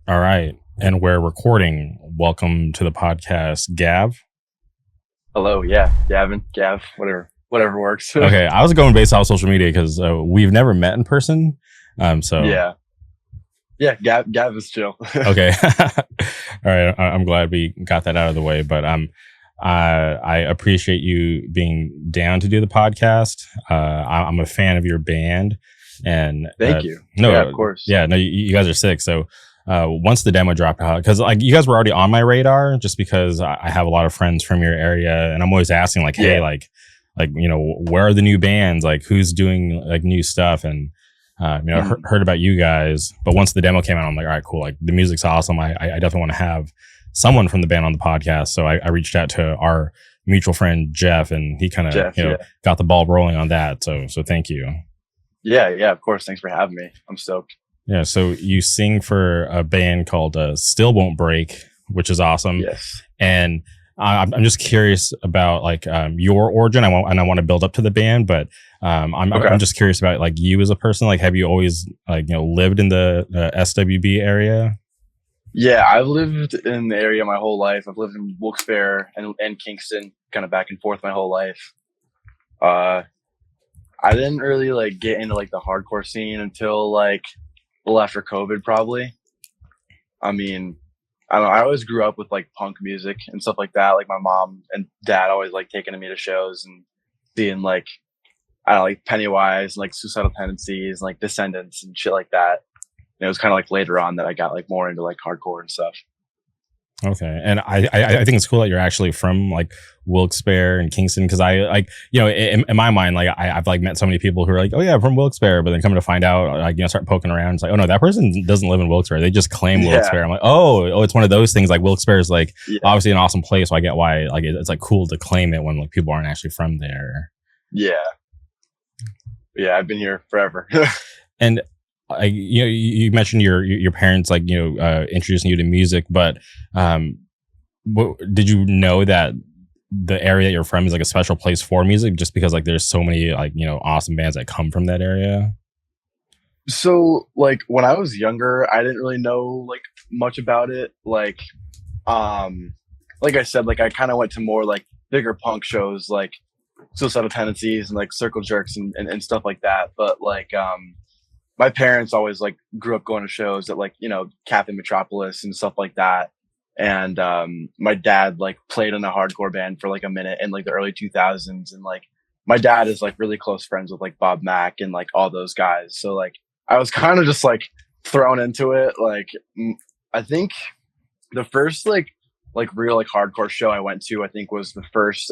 All right. And we're recording. Welcome to the podcast, Gav. Hello, yeah, Gav, whatever works. Okay, I was going based off social media because we've never met in person. So yeah, Gav is chill. Okay. All right. I'm glad we got that out of the way. But I appreciate you being down to do the podcast. I'm a fan of your band, and Thank you. No, yeah, of course. Yeah, no, you guys are sick. So once the demo dropped out, because like you guys were already on my radar, just because I have a lot of friends from your area, and I'm always asking like, hey, like where are the new bands? Like who's doing like new stuff? And heard about you guys. But once the demo came out, I'm like, all right, cool. Like the music's awesome. I definitely want to have someone from the band on the podcast. So I reached out to our mutual friend Jeff, and he kind of got the ball rolling on that. So thank you. Yeah, of course. Thanks for having me. I'm stoked. Yeah, so you sing for a band called Still Won't Break, which is awesome. Yes. And I'm just curious about like your origin. I want to build up to the band, but I'm just curious about like you as a person. Like, have you always lived in the SWB area? Yeah, I've lived in the area my whole life. I've lived in Wilkes-Barre and Kingston, kind of back and forth my whole life. I didn't really like get into like the hardcore scene until like after COVID, probably. I mean, I don't know. I always grew up with like punk music and stuff like that. Like my mom and dad always like taking me to shows and seeing like, I don't know, like Pennywise and like Suicidal Tendencies and like Descendants and shit like that. And it was kind of like later on that I got like more into like hardcore and stuff. Okay. And I think it's cool that you're actually from like Wilkes-Barre and Kingston, because I like, in my mind, like I've like met so many people who are like, oh yeah, I'm from Wilkes-Barre, but then coming to find out, like, start poking around, it's like, oh no, that person doesn't live in Wilkes-Barre. They just claim Wilkes-Barre. I'm like, oh, it's one of those things. Like Wilkes-Barre is like obviously an awesome place. So I get why like it's like cool to claim it when like people aren't actually from there. Yeah, I've been here forever. And you mentioned your parents like introducing you to music, but did you know that the area that you're from is like a special place for music, just because like there's so many like awesome bands that come from that area? So like when I was younger, I didn't really know like much about it. Like I said, like I kind of went to more like bigger punk shows like Suicidal Tendencies and like Circle Jerks and stuff like that. But like my parents always like grew up going to shows at like, Cafe Metropolis and stuff like that. And my dad like played in a hardcore band for like a minute in like the early 2000s. And like my dad is like really close friends with like Bob Mack and like all those guys. So like I was kind of just like thrown into it. Like I think the first like real like hardcore show I went to, I think was the first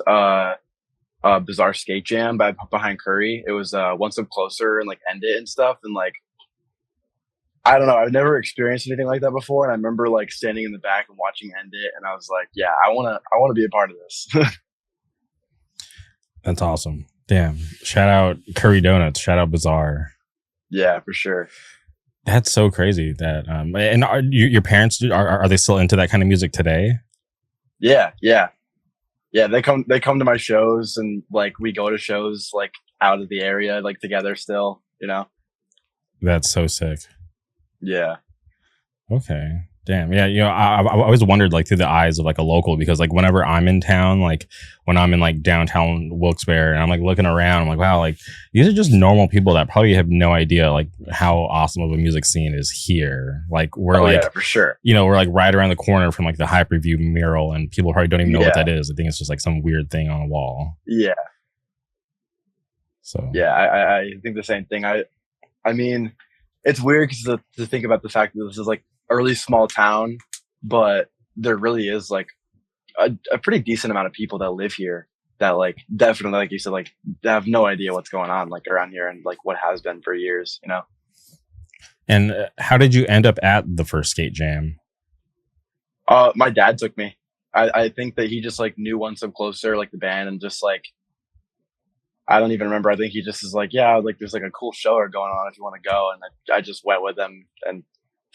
Bizarre Skate Jam behind Curry. It was One Step Closer and like End It and stuff. And like I don't know, I've never experienced anything like that before. And I remember like standing in the back and watching End It, and I was like, yeah, I wanna be a part of this. That's awesome. Damn. Shout out Curry Donuts. Shout out Bizarre. Yeah, for sure. That's so crazy. That and are your parents are they still into that kind of music today? Yeah. They come to my shows, and like we go to shows like out of the area like together still. That's so sick. Yeah. Okay. Damn. Yeah. I always wondered like through the eyes of like a local, because like whenever I'm in town, like when I'm in like downtown Wilkes-Barre and I'm like looking around, I'm like, wow, like these are just normal people that probably have no idea like how awesome of a music scene is here. Like we're for sure. We're like right around the corner from like the Hyperview mural, and people probably don't even know what that is. I think it's just like some weird thing on a wall. Yeah. So yeah, I think the same thing. I mean, it's weird to think about the fact that this is like a really small town, but there really is like a pretty decent amount of people that live here that like definitely, like you said, like they have no idea what's going on like around here and like what has been for years, And how did you end up at the first skate jam? My dad took me. I think that he just like knew One Step Closer, like the band, and just like I don't even remember. I think he just is like, yeah, like there's like a cool show going on if you want to go. And I just went with him, and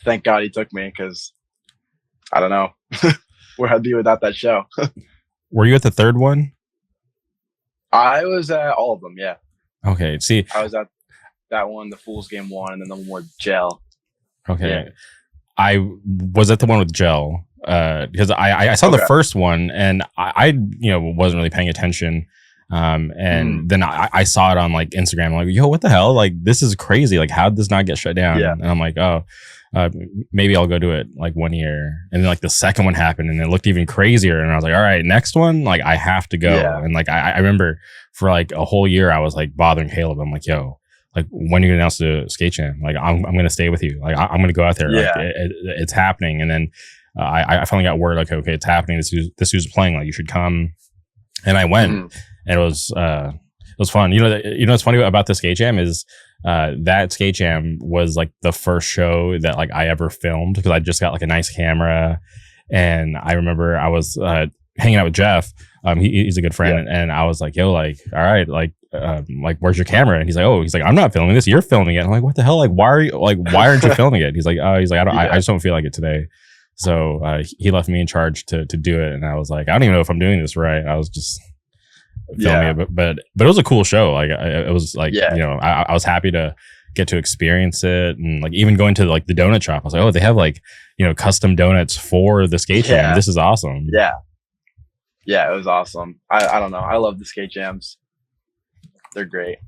thank God he took me, because I don't know where I'd be without that show. Were you at the third one? I was at all of them. Yeah. Okay. See, I was at that one, the Fool's Game one, and then the one with Gel. Okay. Yeah. I was at the one with Gel because I saw the first one and I wasn't really paying attention. And then I saw it on like Instagram. I'm like, yo, what the hell? Like, this is crazy. Like, how did this not get shut down? Yeah. And I'm like, oh, maybe I'll go do it like 1 year. And then like the second one happened and it looked even crazier. And I was like, all right, next one, like I have to go. Yeah. And like, I remember for like a whole year, I was like bothering Caleb. I'm like, yo, like when are you gonna announce the skate jam? Like, I'm going to stay with you. Like, I'm going to go out there. Yeah. Like, it's happening. And then I finally got word like, okay, it's happening. This who's playing. Like, you should come. And I went. And it was fun. What's funny about the skate jam is that skate jam was like the first show that like I ever filmed because I just got like a nice camera. And I remember I was hanging out with Jeff. He's a good friend, and I was like, yo, like, all right, like where's your camera? And he's like, I'm not filming this, you're filming it. I'm like, what the hell? Like, why aren't you filming it? He's like, I just don't feel like it today. So he left me in charge to do it, and I was like, I don't even know if I'm doing this right. I was just filming it, but it was a cool show. Like it was like, I was happy to get to experience it, and like even going to like the donut shop, I was like, oh, they have like custom donuts for the skate jam. This is awesome. Yeah, it was awesome. I don't know, I love the skate jams. They're great.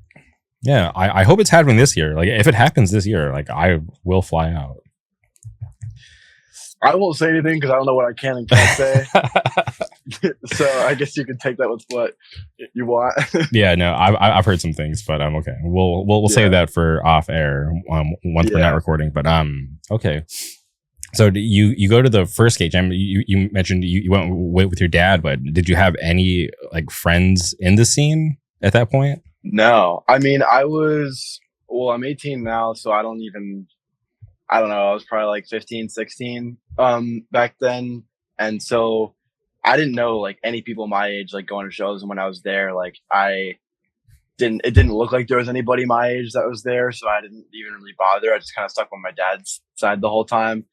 Yeah, I hope it's happening this year. Like if it happens this year, like I will fly out. I won't say anything because I don't know what I can and can't say. So I guess you can take that with what you want. Yeah, no, I've heard some things, but I'm okay. We'll save that for off air once we're not recording. But okay. So you go to the first skate jam. You mentioned you went with your dad, but did you have any like friends in the scene at that point? No, I mean I'm 18 now, so I don't know. I was probably like 15, 16 back then. And so I didn't know like any people my age, like going to shows. And when I was there, like it didn't look like there was anybody my age that was there. So I didn't even really bother. I just kind of stuck on my dad's side the whole time.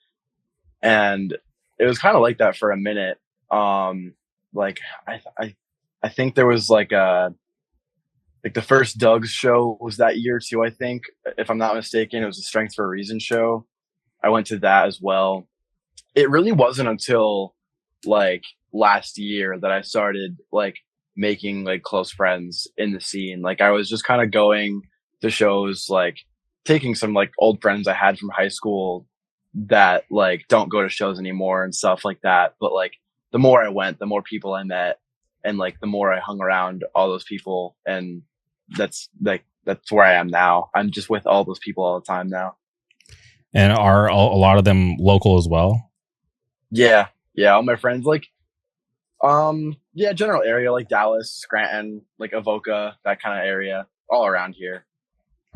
And it was kind of like that for a minute. Like I think there was like the first Doug's show was that year too, I think, if I'm not mistaken. It was a Strength for a Reason show. I went to that as well. It really wasn't until like last year that I started like making like close friends in the scene. Like I was just kind of going to shows, like taking some like old friends I had from high school that like don't go to shows anymore and stuff like that. But like the more I went, the more people I met, and like the more I hung around all those people. And that's where I am now. I'm just with all those people all the time now. And are a lot of them local as well? Yeah, all my friends, like general area, like Dallas, Scranton, like Avoca, that kind of area, all around here.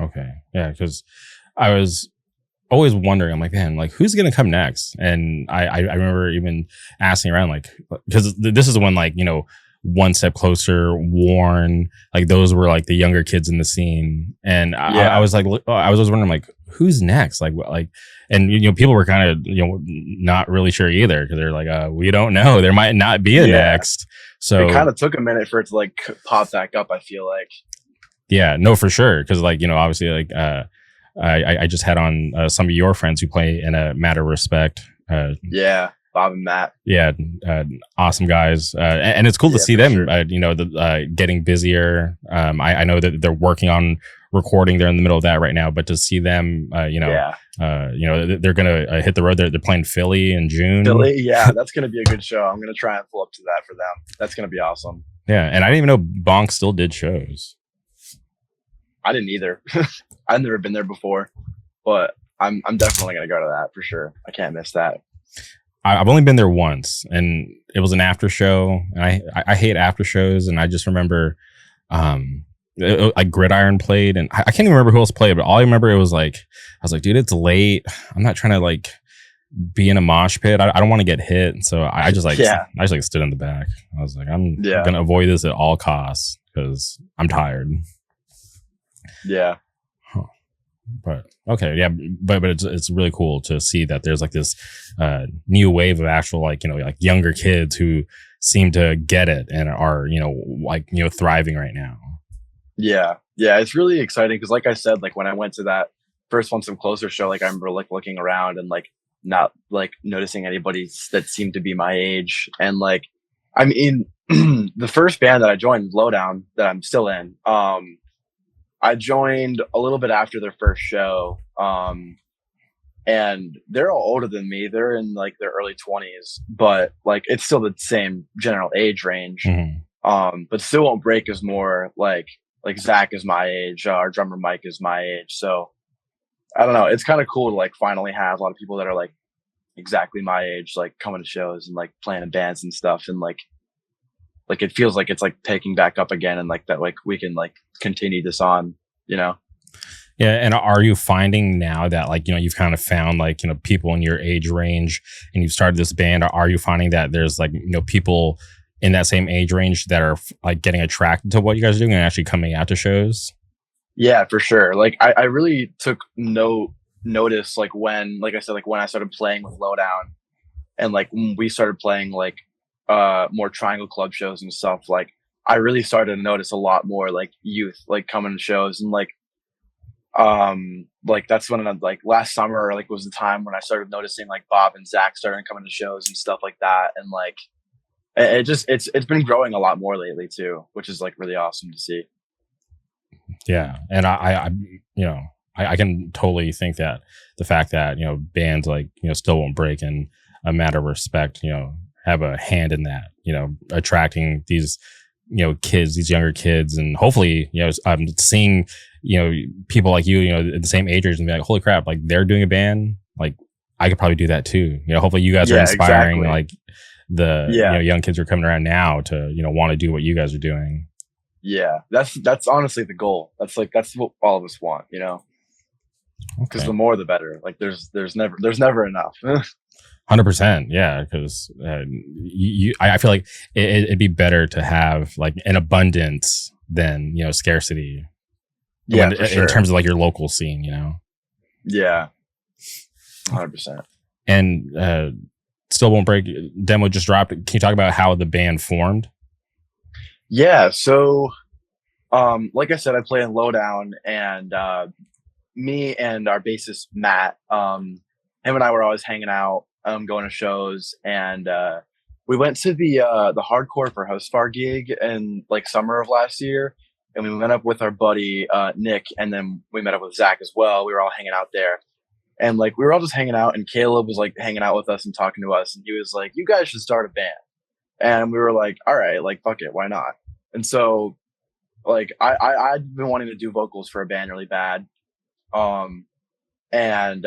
Okay. Yeah, because I was always wondering, I'm like, man, like who's gonna come next? And I remember even asking around, like, because this is when like One Step Closer, Warren, like those were like the younger kids in the scene. And I was like, I was always wondering, like, who's next? Like, and people were kind of not really sure either, because they're like, we don't know, there might not be a next. So it kind of took a minute for it to like pop back up, I feel like. Yeah, no, for sure, because like obviously like I just had on some of your friends who play in a Matter of Respect. Bob and Matt. Yeah, awesome guys, and it's cool to see them. Sure. Getting busier. I know that they're working on recording. They're in the middle of that right now, but to see them, they're gonna hit the road. They're playing Philly in June. Philly, yeah, that's gonna be a good show. I'm gonna try and pull up to that for them. That's gonna be awesome. Yeah, and I didn't even know Bonk still did shows. I didn't either. I've never been there before, but I'm definitely gonna go to that for sure. I can't miss that. I've only been there once, and it was an after show, and I hate after shows. And I just remember, like Gridiron played, and I can't even remember who else played, but all I remember, it was like, I was like, dude, it's late. I'm not trying to like be in a mosh pit. I don't want to get hit. So I just like, I just like stood in the back. I was like, I'm going to avoid this at all costs because I'm tired. Yeah. But okay, yeah, but it's really cool to see that there's like this new wave of actual like younger kids who seem to get it and are thriving right now. Yeah, it's really exciting because like I said, like when I went to that first One Step Closer show, like I remember like looking around and like not like noticing anybody that seemed to be my age. And like, I mean, the first band that I joined, Lowdown, that I'm still in, I joined a little bit after their first show. And they're all older than me. They're in like their early 20s, but like it's still the same general age range. But Still Won't Break is more like Zach is my age, our drummer Mike is my age. So I don't know. It's kind of cool to like finally have a lot of people that are like exactly my age, like coming to shows and like playing in bands and stuff. And like it feels like it's like taking back up again, and like that, like we can like continue this on, you know? Yeah. And are you finding now that like, you know, you've kind of found like, you know, people in your age range and you've started this band, are you finding that there's like, you know, people in that same age range that are like getting attracted to what you guys are doing and actually coming out to shows? Yeah, for sure. Like I really took notice like when, like I said, like when I started playing with Lowdown, and like when we started playing like more Triangle Club shows and stuff, like I really started to notice a lot more like youth like coming to shows. And like that's when like last summer like was the time when I started noticing like Bob and Zach starting coming to shows and stuff like that. And like it's been growing a lot more lately too, which is like really awesome to see. Yeah. And I you know, I can totally think that the fact that, you know, bands like, you know, Still Won't Break and A Matter of Respect, you know, have a hand in that, you know, attracting these, you know, kids, these younger kids. And hopefully, you know, I'm seeing, you know, people like you know, at the same age and be like, holy crap, like they're doing a band. Like I could probably do that too. You know, hopefully you guys are inspiring like the you know, young kids who are coming around now to, you know, want to do what you guys are doing. Yeah. That's honestly the goal. That's what all of us want, you know, because the more, the better. Like there's never enough. 100%. Yeah. Cause I feel like it'd be better to have like an abundance than, you know, scarcity. Yeah, in terms of like your local scene, you know? Yeah. 100%. And Still Won't Break demo just dropped. Can you talk about how the band formed? Yeah. So, like I said, I play in Lowdown, and me and our bassist Matt, him and I were always hanging out, going to shows, and we went to the Hardcore for Hostfar gig in like summer of last year, and we met up with our buddy Nick, and then we met up with Zach as well. We were all hanging out there, and like we were all just hanging out, and Caleb was like hanging out with us and talking to us, and he was like, "You guys should start a band," and we were like, "All right, like fuck it, why not?" And so, like I'd been wanting to do vocals for a band really bad. And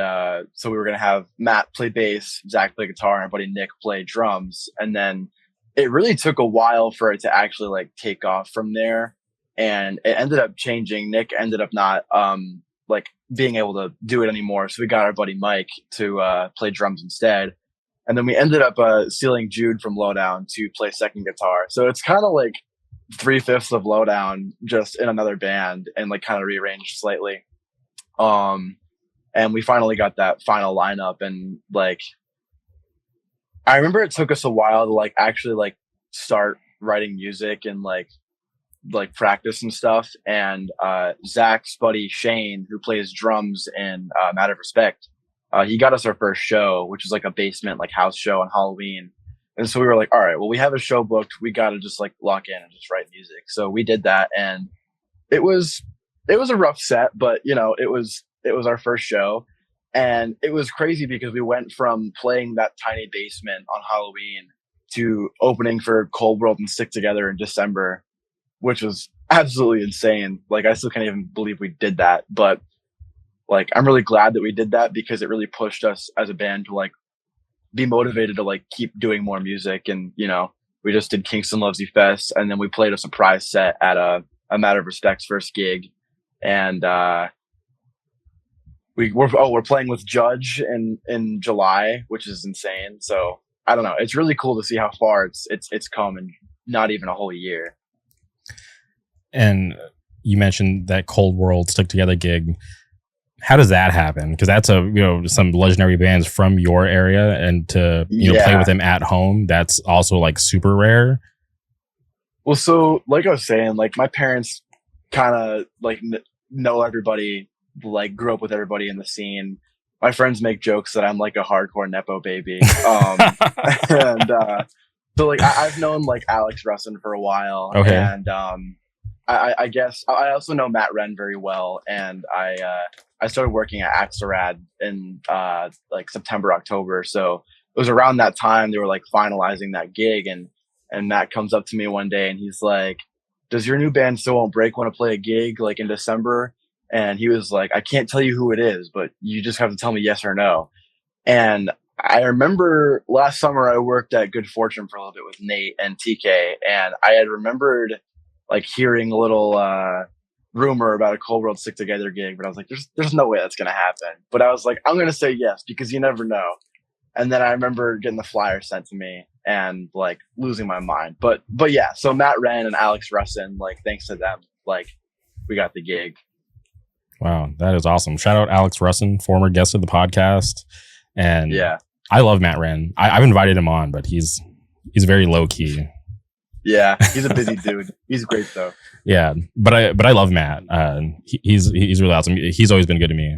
so we were going to have Matt play bass, Zach play guitar, and our buddy Nick play drums. And then it really took a while for it to actually like take off from there. And it ended up changing. Nick ended up not like being able to do it anymore. So we got our buddy Mike to play drums instead. And then we ended up stealing Jude from Lowdown to play second guitar. So it's kind of like 3/5 of Lowdown just in another band, and like kind of rearranged slightly. And we finally got that final lineup, and like I remember it took us a while to like actually like start writing music and like practice and stuff. And Zach's buddy Shane, who plays drums in Matter of Respect, he got us our first show, which was like a basement like house show on Halloween. And so we were like, all right, well, we have a show booked, we got to just like lock in and just write music. So we did that, and it was a rough set, but you know, it was our first show, and it was crazy because we went from playing that tiny basement on Halloween to opening for Cold World and Stick Together in December, which was absolutely insane. Like I still can't even believe we did that, but like I'm really glad that we did that because it really pushed us as a band to like be motivated to like keep doing more music. And you know, we just did Kingston Loves You Fest, and then we played a surprise set at a Matter of Respect's first gig, and we're playing with Judge in July, which is insane. So I don't know, it's really cool to see how far it's come in not even a whole year. And you mentioned that Cold World Stick Together gig. How does that happen? Because that's some legendary bands from your area, and to play with them at home, that's also like super rare. Well, so like I was saying, like my parents kind of like know everybody, like grew up with everybody in the scene. my friends make jokes that I'm like a hardcore nepo baby. And so like I've known like Alex Russin for a while. Okay. And I guess I also know Matt Wren very well, and I started working at Axelrad in like September, October. So it was around that time they were like finalizing that gig, and Matt comes up to me one day and he's like, "Does your new band Still Won't Break want to play a gig like in December?" And he was like, "I can't tell you who it is, but you just have to tell me yes or no." And I remember last summer I worked at Good Fortune for a little bit with Nate and TK, and I had remembered like hearing a little rumor about a Cold World Stick Together gig, but I was like, there's no way that's gonna happen. But I was like, I'm gonna say yes because you never know. And then I remember getting the flyer sent to me and like losing my mind. But yeah, so Matt Wren and Alex Russin, like thanks to them, like we got the gig. Wow, that is awesome. Shout out Alex Russin, former guest of the podcast. And yeah, I love Matt Wren. I've invited him on, but he's very low key. Yeah, he's a busy dude. He's great though. Yeah, but I love Matt. He's really awesome. He's always been good to me.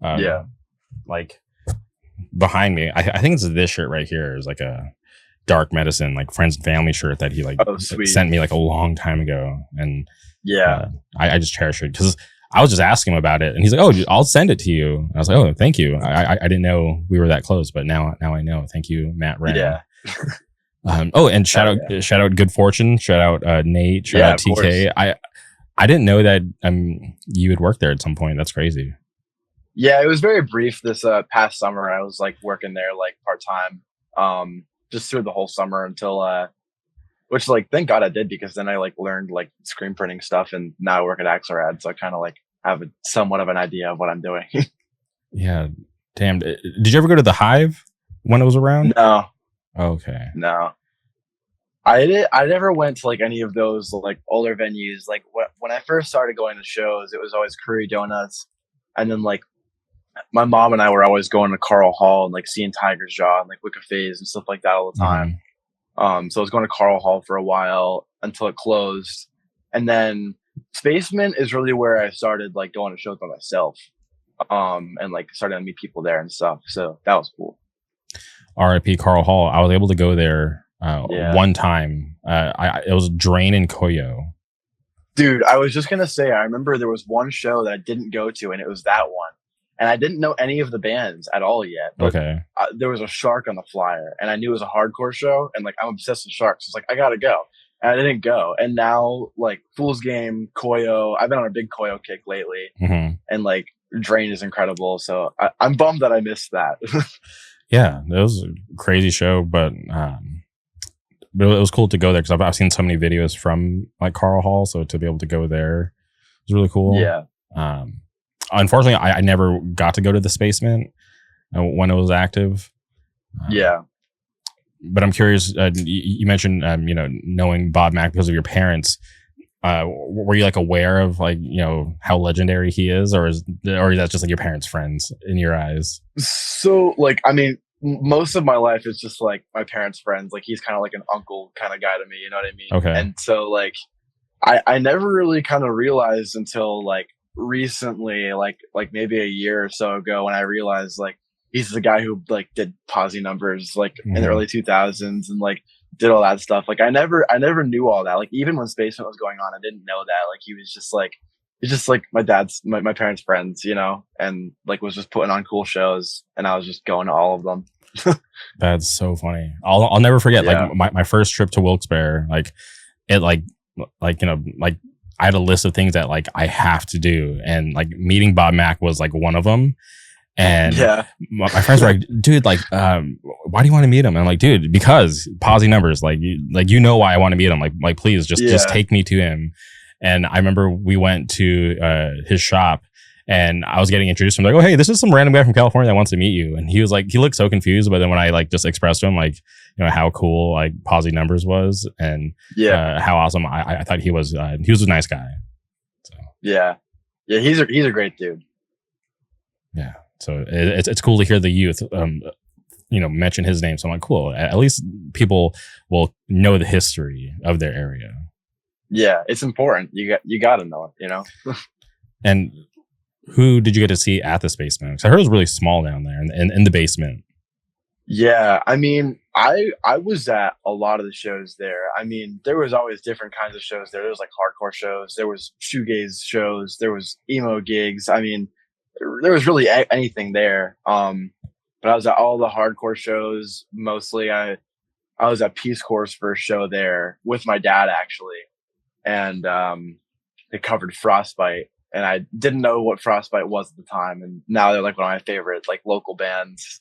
Yeah, like behind me, I think it's this shirt right here is like a Dark Medicine like friends and family shirt that he like sent me like a long time ago, and yeah, I just cherish it because I was just asking him about it, and he's like, "Oh, I'll send it to you." And I was like, "Oh, thank you. I didn't know we were that close, but now I know. Thank you, Matt Wren." Yeah. And shout out Good Fortune, shout out Nate, shout out TK. I didn't know that you had worked there at some point. That's crazy. Yeah, it was very brief this past summer. I was like working there like part-time just through the whole summer until which like thank God I did, because then I like learned like screen printing stuff, and now I work at Axelrad, so I kind of like have somewhat of an idea of what I'm doing. Yeah, damn. Did you ever go to the Hive when it was around? No. Okay. No, I never went to like any of those like older venues. Like when I first started going to shows, it was always Curry Donuts, and then like my mom and I were always going to Carl Hall and like seeing Tiger's Jaw and like Wicca Phase and stuff like that all the time. So I was going to Carl Hall for a while until it closed, and then Spaceman is really where I started like going to shows by myself, and like started to meet people there and stuff. So that was cool. RIP Carl Hall. I was able to go there one time. It was Drain and Koyo. Dude, I was just gonna say, I remember there was one show that I didn't go to, and it was that one. And I didn't know any of the bands at all yet. But, okay. There was a shark on the flyer, and I knew it was a hardcore show, and like I'm obsessed with sharks. So it's like I gotta go, and I didn't go. And now like Fool's Game, Koyo, I've been on a big Koyo kick lately, and like Drain is incredible. So I'm bummed that I missed that. Yeah, it was a crazy show, but it was cool to go there because I've seen so many videos from like Carl Hall, so to be able to go there was really cool. Yeah. Unfortunately, I never got to go to the Spaceman when it was active. Yeah. But I'm curious. You mentioned knowing Bob Mack because of your parents. Were you like aware of like how legendary he is, or is that just like your parents' friends in your eyes? So like I mean, most of my life is just like my parents' friends. Like he's kind of like an uncle kind of guy to me, you know what I mean? Okay. And so like I never really kind of realized until like recently, like maybe a year or so ago, when I realized like he's the guy who like did Posse Numbers like in the early 2000s and like did all that stuff. Like I never knew all that. Like even when Spaceman was going on, I didn't know that. Like he was just like my parents' friends, and like was just putting on cool shows, and I was just going to all of them. That's so funny. I'll never forget like my first trip to Wilkes-Barre. Like it like I had a list of things that like I have to do, and like meeting Bob Mack was like one of them. And my friends were like, dude, like, why do you want to meet him? And I'm like, dude, because Posse Numbers, like why I want to meet him. Like, please just take me to him. And I remember we went to his shop, and I was getting introduced to him, like, oh, hey, this is some random guy from California that wants to meet you. And he was like, he looked so confused. But then when I like just expressed to him, like, how cool like Posse Numbers was, and how awesome I thought he was a nice guy. So yeah, he's a great dude. Yeah. So it's cool to hear the youth, mention his name. So I'm like, cool. At least people will know the history of their area. Yeah, it's important. You got to know it, And Who did you get to see at the Space Mountain? Because I heard it was really small down there in the basement. Yeah, I mean, I was at a lot of the shows there. I mean, there was always different kinds of shows there. There was like hardcore shows, there was shoegaze shows, there was emo gigs. I mean, there was really anything there. But I was at all the hardcore shows mostly. I was at Peace Corps' first show there with my dad actually, and they covered Frostbite, and I didn't know what Frostbite was at the time, and now they're like one of my favorite like local bands.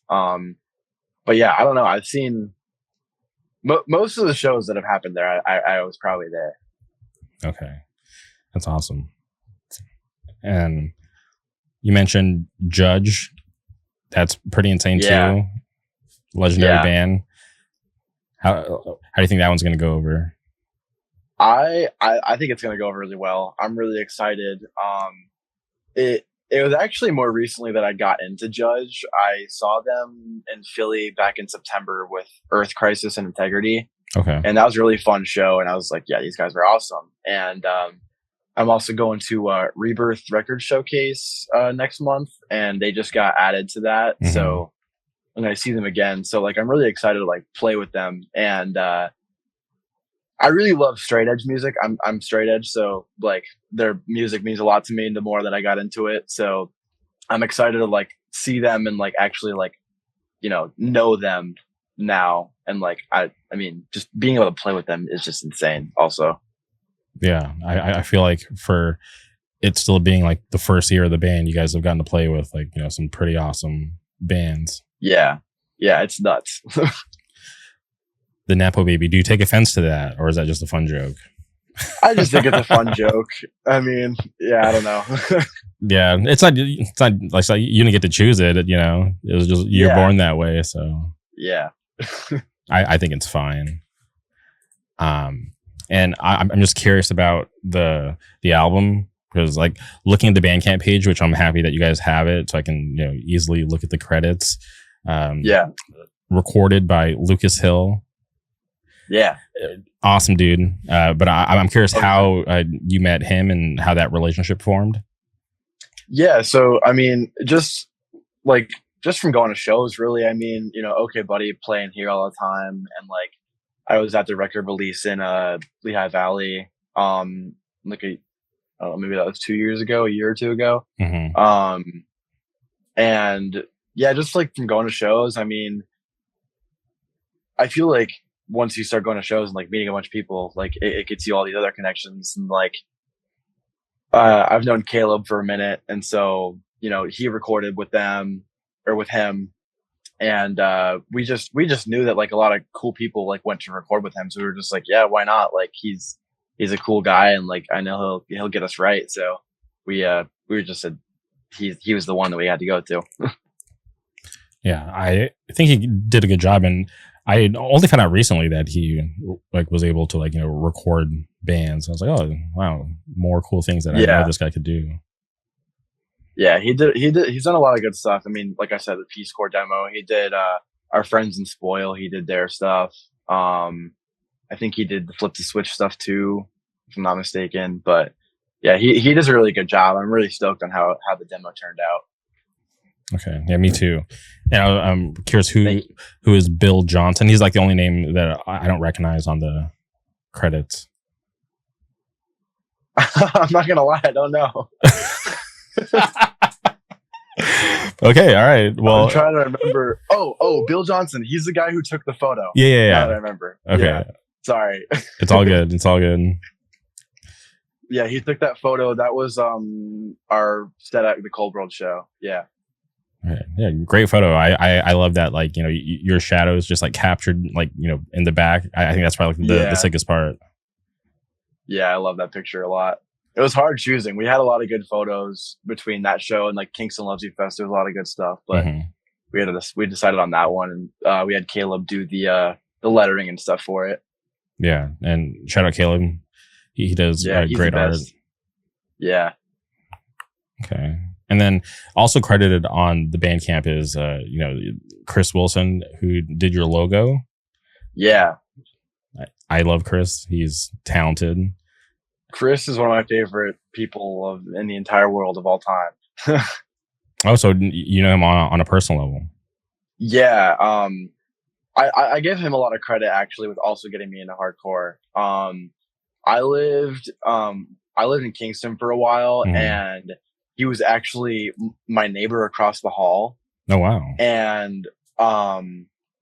But yeah, I don't know. I've seen most of the shows that have happened there. I was probably there. Okay, that's awesome. And you mentioned Judge. That's pretty insane too. Legendary band. How do you think that one's going to go over? I think it's going to go over really well. I'm really excited. It was actually more recently that I got into Judge. I saw them in Philly back in September with Earth Crisis and Integrity. Okay. And that was a really fun show. And I was like, yeah, these guys were awesome. And I'm also going to Rebirth Record Showcase next month, and they just got added to that. Mm-hmm. So I'm going to see them again. So like, I'm really excited to like play with them. And I really love straight edge music. I'm straight edge, so like their music means a lot to me the more that I got into it. So I'm excited to like see them and like actually like, you know them now. And like, I mean, just being able to play with them is just insane also. Yeah. I feel like for it still being like the first year of the band, you guys have gotten to play with like, you know, some pretty awesome bands. Yeah. Yeah. It's nuts. The Napo Baby. Do you take offense to that, or is that just a fun joke? I just think it's a fun joke. I mean, yeah, I don't know. Yeah, it's not like you didn't get to choose it. You know, it was just you're born that way. So yeah, I think it's fine. And I'm just curious about the album, because like looking at the Bandcamp page, which I'm happy that you guys have it, so I can easily look at the credits. Recorded by Lucas Hill. Yeah. Awesome dude. But I'm curious how you met him and how that relationship formed. Yeah. So, I mean, just from going to shows, really, I mean, Okay Buddy playing here all the time. And like, I was at the record release in Lehigh Valley. I don't know, maybe that was 2 years ago, a year or two ago. Mm-hmm. And yeah, just like from going to shows, I mean, I feel like once you start going to shows and like meeting a bunch of people, like it gets you all these other connections. And like, I've known Caleb for a minute. And so, he recorded with them or with him. And, we just knew that like a lot of cool people like went to record with him. So we were just like, yeah, why not? Like he's a cool guy. And like, I know he'll get us right. So we were just said he was the one that we had to go to. Yeah. I think he did a good job. And I only found out recently that he like was able to like record bands. I was like, oh wow, more cool things that I know this guy could do. Yeah, he did. He's done a lot of good stuff. I mean, like I said, the Peace Corps demo. He did Our Friends in Spoil. He did their stuff. I think he did the Flip the Switch stuff too, if I'm not mistaken. But yeah, he does a really good job. I'm really stoked on how the demo turned out. Okay. Yeah, me too. And I'm curious who is Bill Johnson. He's like the only name that I don't recognize on the credits. I'm not gonna lie, I don't know. Okay, all right. Well, I'm trying to remember. Oh, Bill Johnson. He's the guy who took the photo. Yeah. Now that I remember. Okay. Yeah. Sorry. It's all good. It's all good. Yeah, he took that photo. That was our set at the Cold World show. Yeah. Yeah, great photo. I love that. Like, your shadows just like captured, like, in the back. I think that's probably the sickest part. Yeah, I love that picture a lot. It was hard choosing. We had a lot of good photos between that show and like Kingston Loves You Fest. There was a lot of good stuff, but we decided on that one, and we had Caleb do the lettering and stuff for it. Yeah, and shout out Caleb. He does great art. Yeah. Okay. And then also credited on the Bandcamp is, Chris Wilson, who did your logo. Yeah. I love Chris. He's talented. Chris is one of my favorite people in the entire world of all time. Oh, so you know him on a personal level. Yeah. I give him a lot of credit actually with also getting me into hardcore. I lived I lived in Kingston for a while, Mm-hmm. and he was actually my neighbor across the hall. Oh wow. And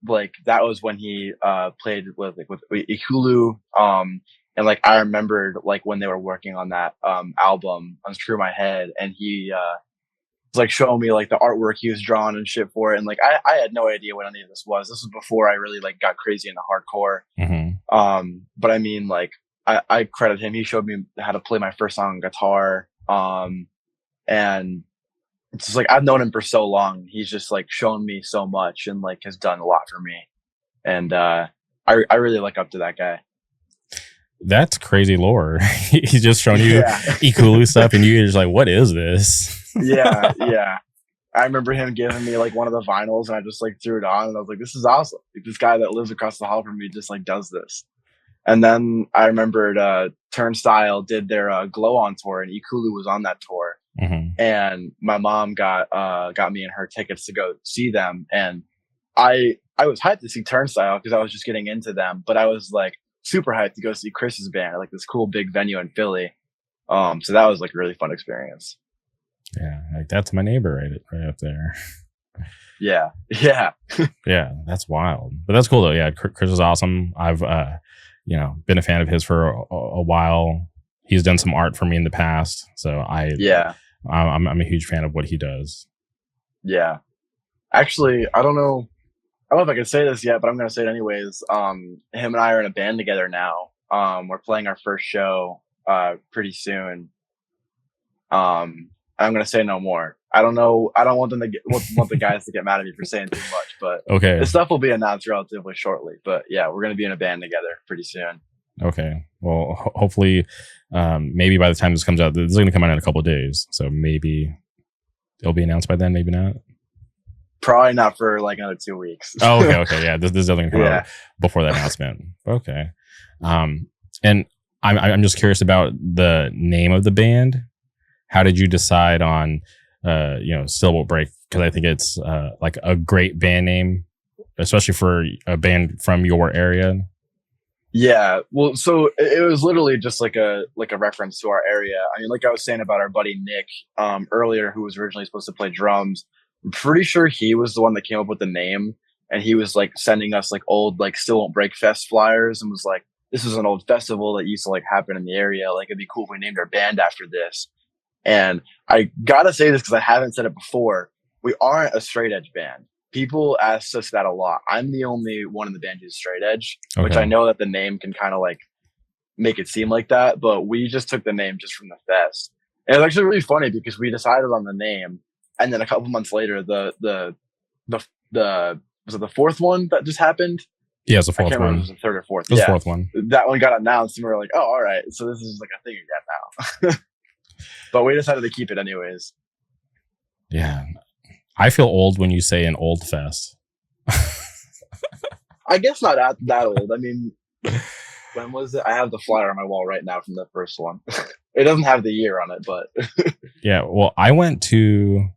like that was when he played with Ikulu. And like I remembered like when they were working on that album Unscrew My Head, and he was like showing me like the artwork he was drawing and shit for it. And like I had no idea what any of this was. This was before I really like got crazy into hardcore. Mm-hmm. But I mean, like I credit him. He showed me how to play my first song on guitar. And it's just like I've known him for so long. He's just like shown me so much and like has done a lot for me. And I really look up to that guy. That's crazy lore. He's just showing you Yeah. Ikulu stuff, and you're just like, "What is this?" Yeah. I remember him giving me like one of the vinyls, and I just like threw it on, and I was like, "This is awesome! Like, this guy that lives across the hall from me just like does this." And then I remembered Turnstile did their Glow On tour, and Ikulu was on that tour. Mm-hmm. And my mom got me and her tickets to go see them, and I was hyped to see Turnstile because I was just getting into them, but I was like super hyped to go see Chris's band at like this cool big venue in Philly. So that was like a really fun experience. Yeah, like that's my neighbor right up there. Yeah. Yeah, that's wild, but that's cool though. Yeah, Chris is awesome. I've been a fan of his for a while. He's done some art for me in the past, so I'm a huge fan of what he does. Yeah. Actually, I don't know if I can say this yet, but I'm going to say it anyways. Him and I are in a band together now. We're playing our first show pretty soon. I'm going to say no more. I don't know. I don't want them to want the guys to get mad at me for saying too much, but okay, this stuff will be announced relatively shortly. But yeah, we're going to be in a band together pretty soon. Okay. Well, hopefully, maybe by the time this comes out, this is going to come out in a couple of days. So maybe it'll be announced by then. Maybe not. Probably not for like another 2 weeks. Oh, okay. Yeah, this is definitely going to come out before that announcement. Okay. And I'm just curious about the name of the band. How did you decide on, Still Won't Break? Because I think it's like a great band name, especially for a band from your area. Yeah, well, so it was literally just like a reference to our area. I mean, like I was saying about our buddy Nick earlier, who was originally supposed to play drums. I'm pretty sure he was the one that came up with the name, and he was like sending us like old like Still Won't Break Fest flyers, and was like, "This is an old festival that used to like happen in the area. Like, it'd be cool if we named our band after this." And I gotta say this because I haven't said it before. We aren't a straight edge band. People ask us that a lot. I'm the only one in the band who's straight edge, which I know that the name can kind of like make it seem like that, but we just took the name just from the fest. And it's actually really funny because we decided on the name, and then a couple months later, the was it the fourth one that just happened? Yeah, it's the fourth one. It was the third or fourth. It was the fourth one. That one got announced, and we were like, "Oh, all right, so this is like a thing again now." But we decided to keep it anyways. Yeah. I feel old when you say an old fest. I guess not that old. I mean, when was it? I have the flyer on my wall right now from the first one. It doesn't have the year on it, but yeah. Well, I went to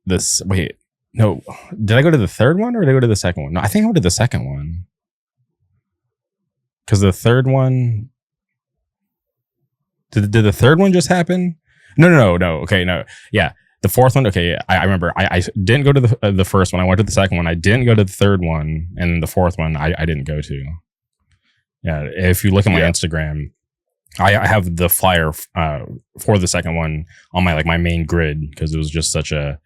this. Wait, no. Did I go to the third one or did I go to the second one? No, I think I went to the second one. Because the third one. Did the third one just happen? No. Okay, no. Yeah. The fourth one, okay, I remember. I didn't go to the first one. I went to the second one. I didn't go to the third one, and the fourth one I didn't go to. Yeah, if you look at my Instagram, I have the flyer for the second one on my main grid because it was just such a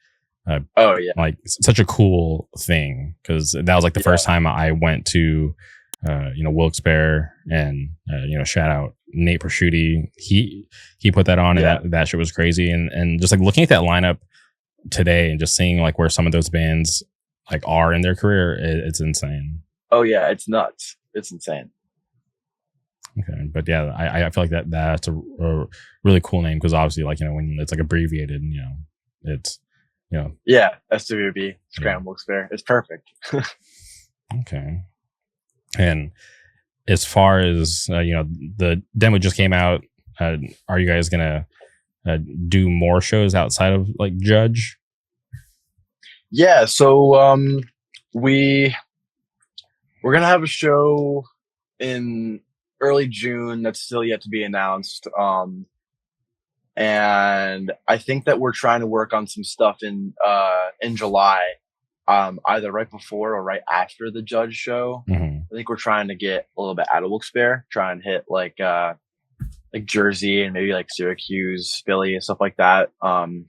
such a cool thing because that was like the first time I went to Wilkes-Barre and shout out Nate Prosciutti. He put that on and that shit was crazy and just like looking at that lineup today and just seeing like where some of those bands like are in their career, it's insane. Oh yeah, it's nuts. It's insane. Okay, but yeah, I feel like that's a really cool name because obviously like when it's like abbreviated, it's SWB Scram Wilkes-Barre. It's perfect. Okay. And as far as the demo just came out, are you guys gonna do more shows outside of like Judge? Yeah, so we're gonna have a show in early June that's still yet to be announced. And I think that we're trying to work on some stuff in July, either right before or right after the Judge show. Mm-hmm. I think we're trying to get a little bit out of Wilkes-Barre, try and hit like Jersey and maybe like Syracuse, Philly, and stuff like that.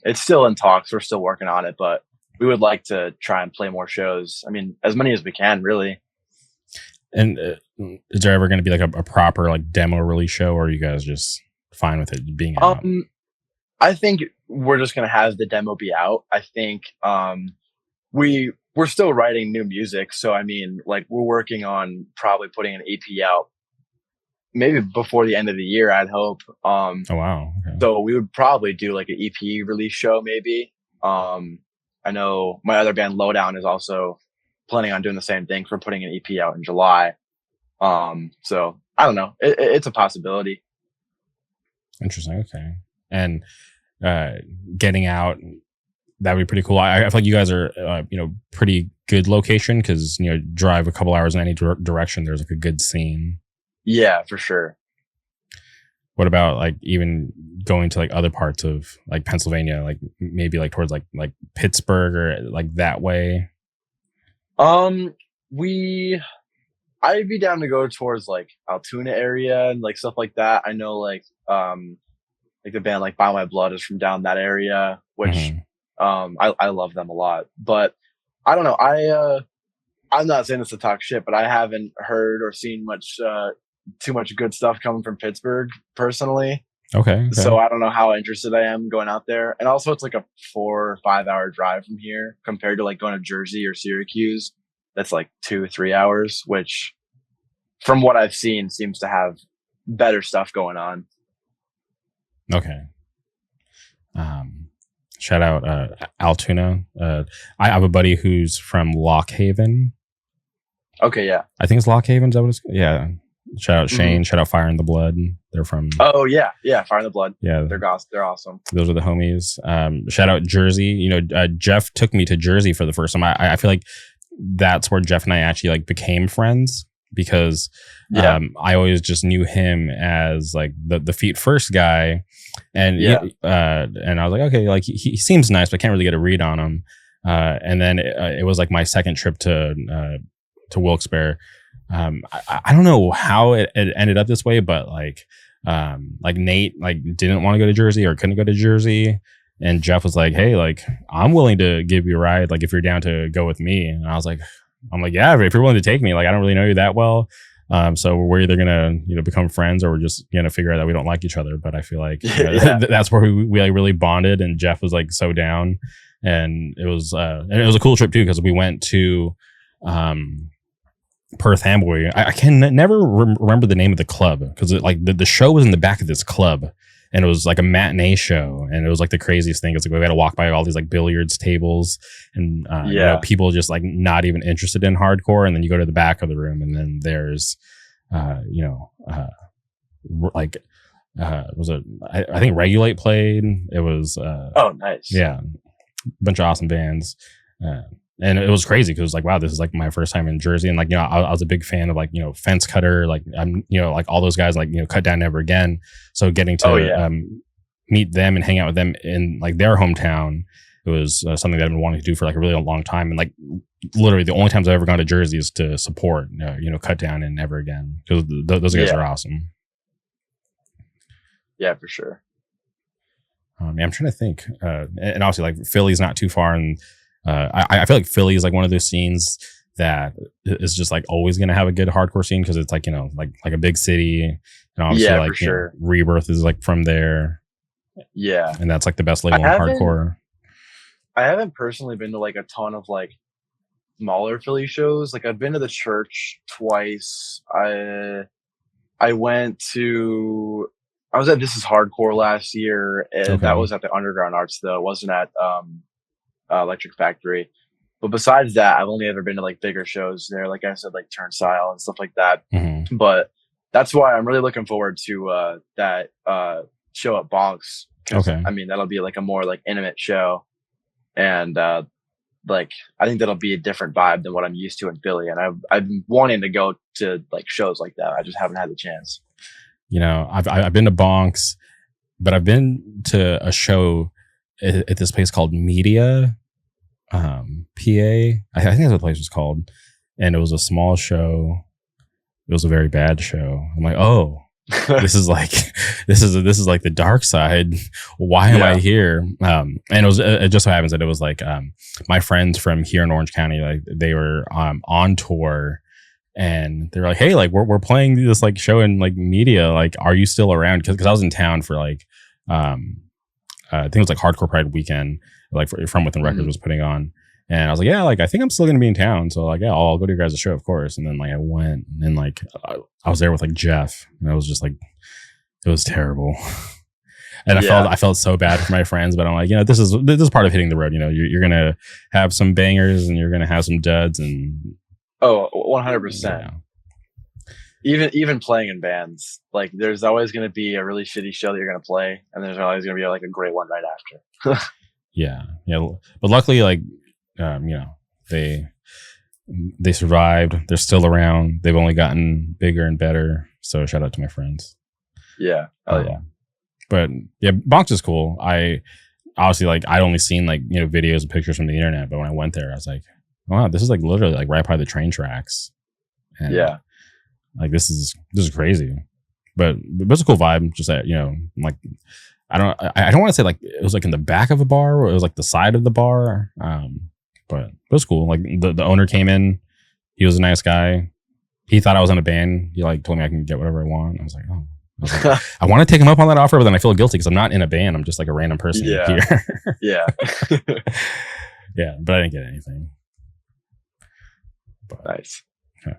It's still in talks. We're still working on it, but we would like to try and play more shows. I mean, as many as we can, really. And is there ever going to be like a proper like demo release show, or are you guys just fine with it being out? I think we're just gonna have the demo be out. I think we're still writing new music, so I mean, like we're working on probably putting an EP out maybe before the end of the year, I'd hope. Oh wow! Okay. So we would probably do like an EP release show, maybe. I know my other band Lowdown is also planning on doing the same thing for putting an EP out in July. So I don't know. It's a possibility. Interesting. Okay. And getting out, that would be pretty cool. I feel like you guys are pretty good location, because drive a couple hours in any direction, there's like a good scene. Yeah, for sure. What about like even going to like other parts of like Pennsylvania, like maybe like towards like Pittsburgh or like that way? I'd be down to go towards like Altoona area and like stuff like that. I know like the band like By My Blood is from down that area, which I love them a lot. But I don't know. I'm not saying this to talk shit, but I haven't heard or seen too much good stuff coming from Pittsburgh personally. Okay. So I don't know how interested I am going out there. And also it's like a 4 or 5 hour drive from here compared to like going to Jersey or Syracuse. That's like 2 or 3 hours, which from what I've seen seems to have better stuff going on. Okay. Shout out Altoona. I have a buddy who's from Lock Haven. Okay, yeah. I think it's Lock Haven. Is that what it's? Yeah. Shout out Shane. Shout out Fire in the Blood. They're from. Oh yeah, Fire in the Blood. Yeah, they're awesome. Those are the homies. Shout out Jersey. Jeff took me to Jersey for the first time. I feel like that's where Jeff and I actually like became friends, because I always just knew him as like the Feet First guy, and and I was like, okay, like he seems nice, but I can't really get a read on him. And then it was like my second trip to Wilkes-Barre. I don't know how it ended up this way, but like Nate like didn't want to go to Jersey or couldn't go to Jersey, and Jeff was like, hey, like I'm willing to give you a ride, like if you're down to go with me. And I'm like, yeah, if you're willing to take me, like I don't really know you that well, so we're either gonna become friends, or we're just gonna figure out that we don't like each other. But I feel like that's where we like really bonded, and Jeff was like so down, and it was a cool trip too, because we went to Perth Amboy. I can never remember the name of the club, because like the show was in the back of this club, and it was like a matinee show, and it was like the craziest thing. It's like we had to walk by all these like billiards tables, and people just like not even interested in hardcore, and then you go to the back of the room, and then there's I think Regulate played. It was oh nice, yeah, a bunch of awesome bands. And it was crazy, because like, wow, this is like my first time in Jersey. And like, I was a big fan of like, Fence Cutter, like I'm, like all those guys, like, Cut Down Never Again. So getting to meet them and hang out with them in like their hometown, it was something that I've been wanting to do for like a really long time. And like literally the only times I've ever gone to Jersey is to support, Cut Down and Never Again, because those guys are awesome. Yeah, for sure. I'm trying to think. And obviously like Philly's not too far, and I feel like Philly is like one of those scenes that is just like always going to have a good hardcore scene, because it's like like a big city, and obviously like sure. Rebirth is like from there, and that's like the best label in hardcore. I haven't personally been to like a ton of like smaller Philly shows. Like I've been to the Church twice. I was at This Is Hardcore last year, and that was at the Underground Arts though. It wasn't at Electric Factory. But besides that, I've only ever been to like bigger shows there, like I said, like Turnstile and stuff like that. But that's why I'm really looking forward to that show at Bonks 'Cause, Okay. I mean, that'll be like a more like intimate show, and like I think that'll be a different vibe than what I'm used to in Philly. And I've been wanting to go to like shows like that. I just haven't had the chance. You know, I've been to Bonks, but I've been to a show at this place called Media, PA. I think that's what the place was called, and it was a small show. It was a very bad show. I'm like, oh, this is like this is like the dark side. Why am I here? And it just so happens that it was like my friends from here in Orange County, like they were on tour, and they're like, hey, like we're playing this like show in like Media, like are you still around? Because I was in town for like I think it was like Hardcore Pride weekend, like From Within Records was putting on. And I was like, yeah, like I think I'm still gonna be in town, so like yeah, I'll go to your guys' show, of course. And then like I went, and like I was there with like Jeff, and I was just like, it was terrible. And I felt so bad for my friends, but I'm like, you know, this is part of hitting the road. You know, you're gonna have some bangers and you're gonna have some duds, and 100%. Even playing in bands, like there's always gonna be a really shitty show that you're gonna play, and there's always gonna be like a great one right after. yeah, but luckily, like. You know, they survived. They're still around. They've only gotten bigger and better. So shout out to my friends. Yeah. Oh yeah. But yeah, Bonks is cool. I obviously like I'd only seen like, you know, videos and pictures from the internet, but when I went there, I was like, wow, this is like literally like right by the train tracks. And like this is crazy. But it's a cool vibe. Just that, you know, like I don't want to say like it was like in the back of a bar, or it was like the side of the bar. But it was cool. Like the owner came in. He was a nice guy. He thought I was in a band. He like told me I can get whatever I want. I was like, oh, I want to take him up on that offer, but then I feel guilty because I'm not in a band. I'm just like a random person here. Yeah. Yeah, but I didn't get anything. But, nice. Yeah.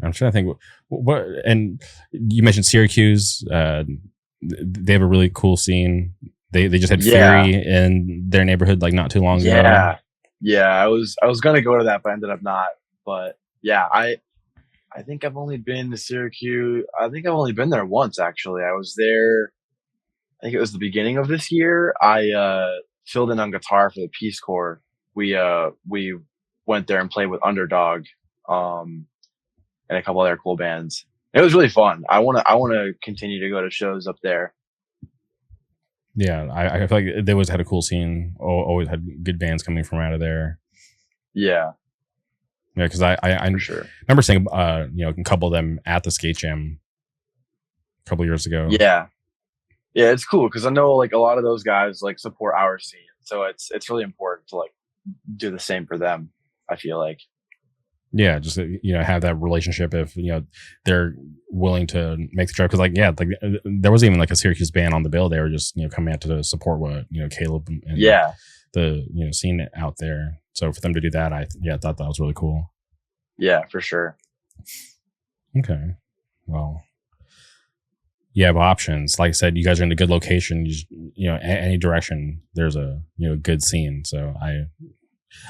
I'm trying to think what. And you mentioned Syracuse. They have a really cool scene. They just had Fury in their neighborhood like not too long ago. Yeah, I was gonna go to that, but I ended up not. But yeah, I think I've only been to Syracuse. I think I've only been there once actually. I was there. I think it was the beginning of this year. I filled in on guitar for the Peace Corps. We went there and played with Underdog, and a couple other cool bands. It was really fun. I wanna continue to go to shows up there. Yeah, I feel like they always had a cool scene. Always had good bands coming from out of there. Yeah, because I for sure. remember seeing you know, a couple of them at the skate jam a couple years ago. Yeah, it's cool because I know like a lot of those guys like support our scene, so it's really important to like do the same for them. I feel like. Yeah, just, you know, have that relationship if, you know, they're willing to make the trip. Because like, yeah, like there was even like a Syracuse band on the bill. They were just, you know, coming out to support what, you know, Caleb and the, you know, scene out there. So for them to do that, I thought that was really cool. Yeah, for sure. Okay, well, you have options. Like I said, you guys are in a good location. You know, any direction, there's a, you know, good scene. So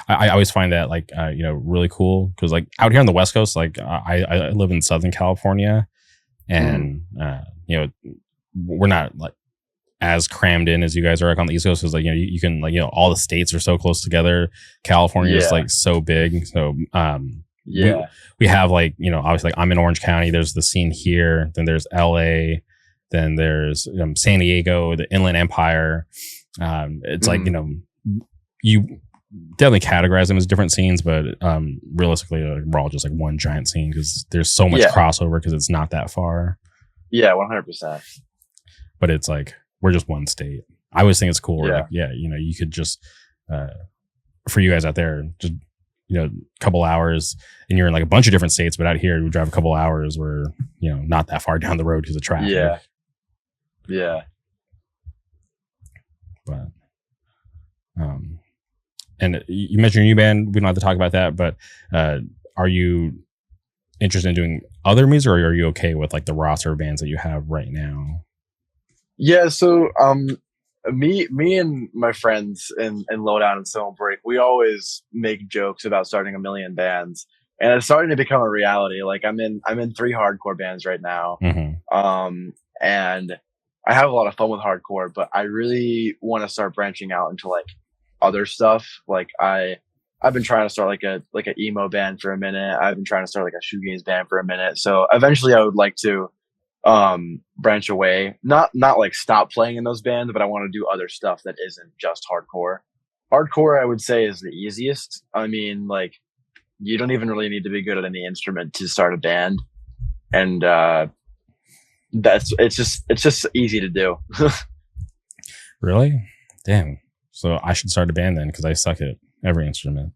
I always find that like you know, really cool because like out here on the West Coast, like I live in Southern California, and you know, we're not like as crammed in as you guys are like on the East Coast. Because like, you know, you can like, you know, all the states are so close together. California is like so big, so we have like, you know, obviously like I'm in Orange County. There's the scene here. Then there's LA. Then there's San Diego, the Inland Empire. It's like, you know, you definitely categorize them as different scenes, but realistically, we're all just like one giant scene because there's so much crossover because it's not that far. Yeah, 100%. But it's like we're just one state. I always think it's cool. Yeah, like, you know, you could just for you guys out there, just, you know, a couple hours, and you're in like a bunch of different states. But out here, we drive a couple hours. We're, you know, not that far down the road because of traffic. Yeah. But and you mentioned your new band. We don't have to talk about that, but are you interested in doing other music, or are you okay with like the roster of bands that you have right now? Yeah, so me and my friends in Lowdown and Stone Break, we always make jokes about starting a million bands, and it's starting to become a reality. Like I'm in 3 hardcore bands right now, and I have a lot of fun with hardcore, but I really want to start branching out into like other stuff. Like I've been trying to start like a emo band for a minute. I've been trying to start like a shoegaze band for a minute. So eventually I would like to branch away. Not like stop playing in those bands, but I want to do other stuff that isn't just hardcore. Hardcore I would say is the easiest. I mean, like you don't even really need to be good at any instrument to start a band. And it's just easy to do. Really? Damn. So I should start a band then because I suck at every instrument.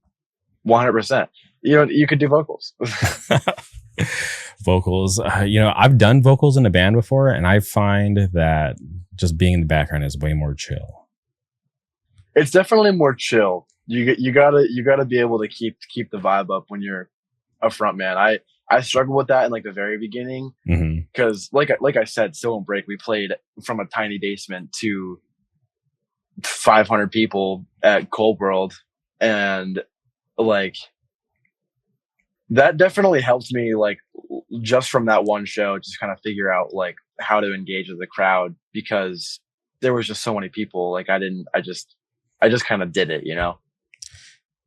100%. You know, you could do vocals. Vocals. I've done vocals in a band before, and I find that just being in the background is way more chill. It's definitely more chill. You gotta be able to keep the vibe up when you're a front man. I struggled with that in like the very beginning because like I said, Still Won't Break, we played from a tiny basement to 500 people at Cold World, and like that definitely helped me, like just from that one show, just kind of figure out like how to engage with the crowd because there was just so many people. Like I just kind of did it, you know.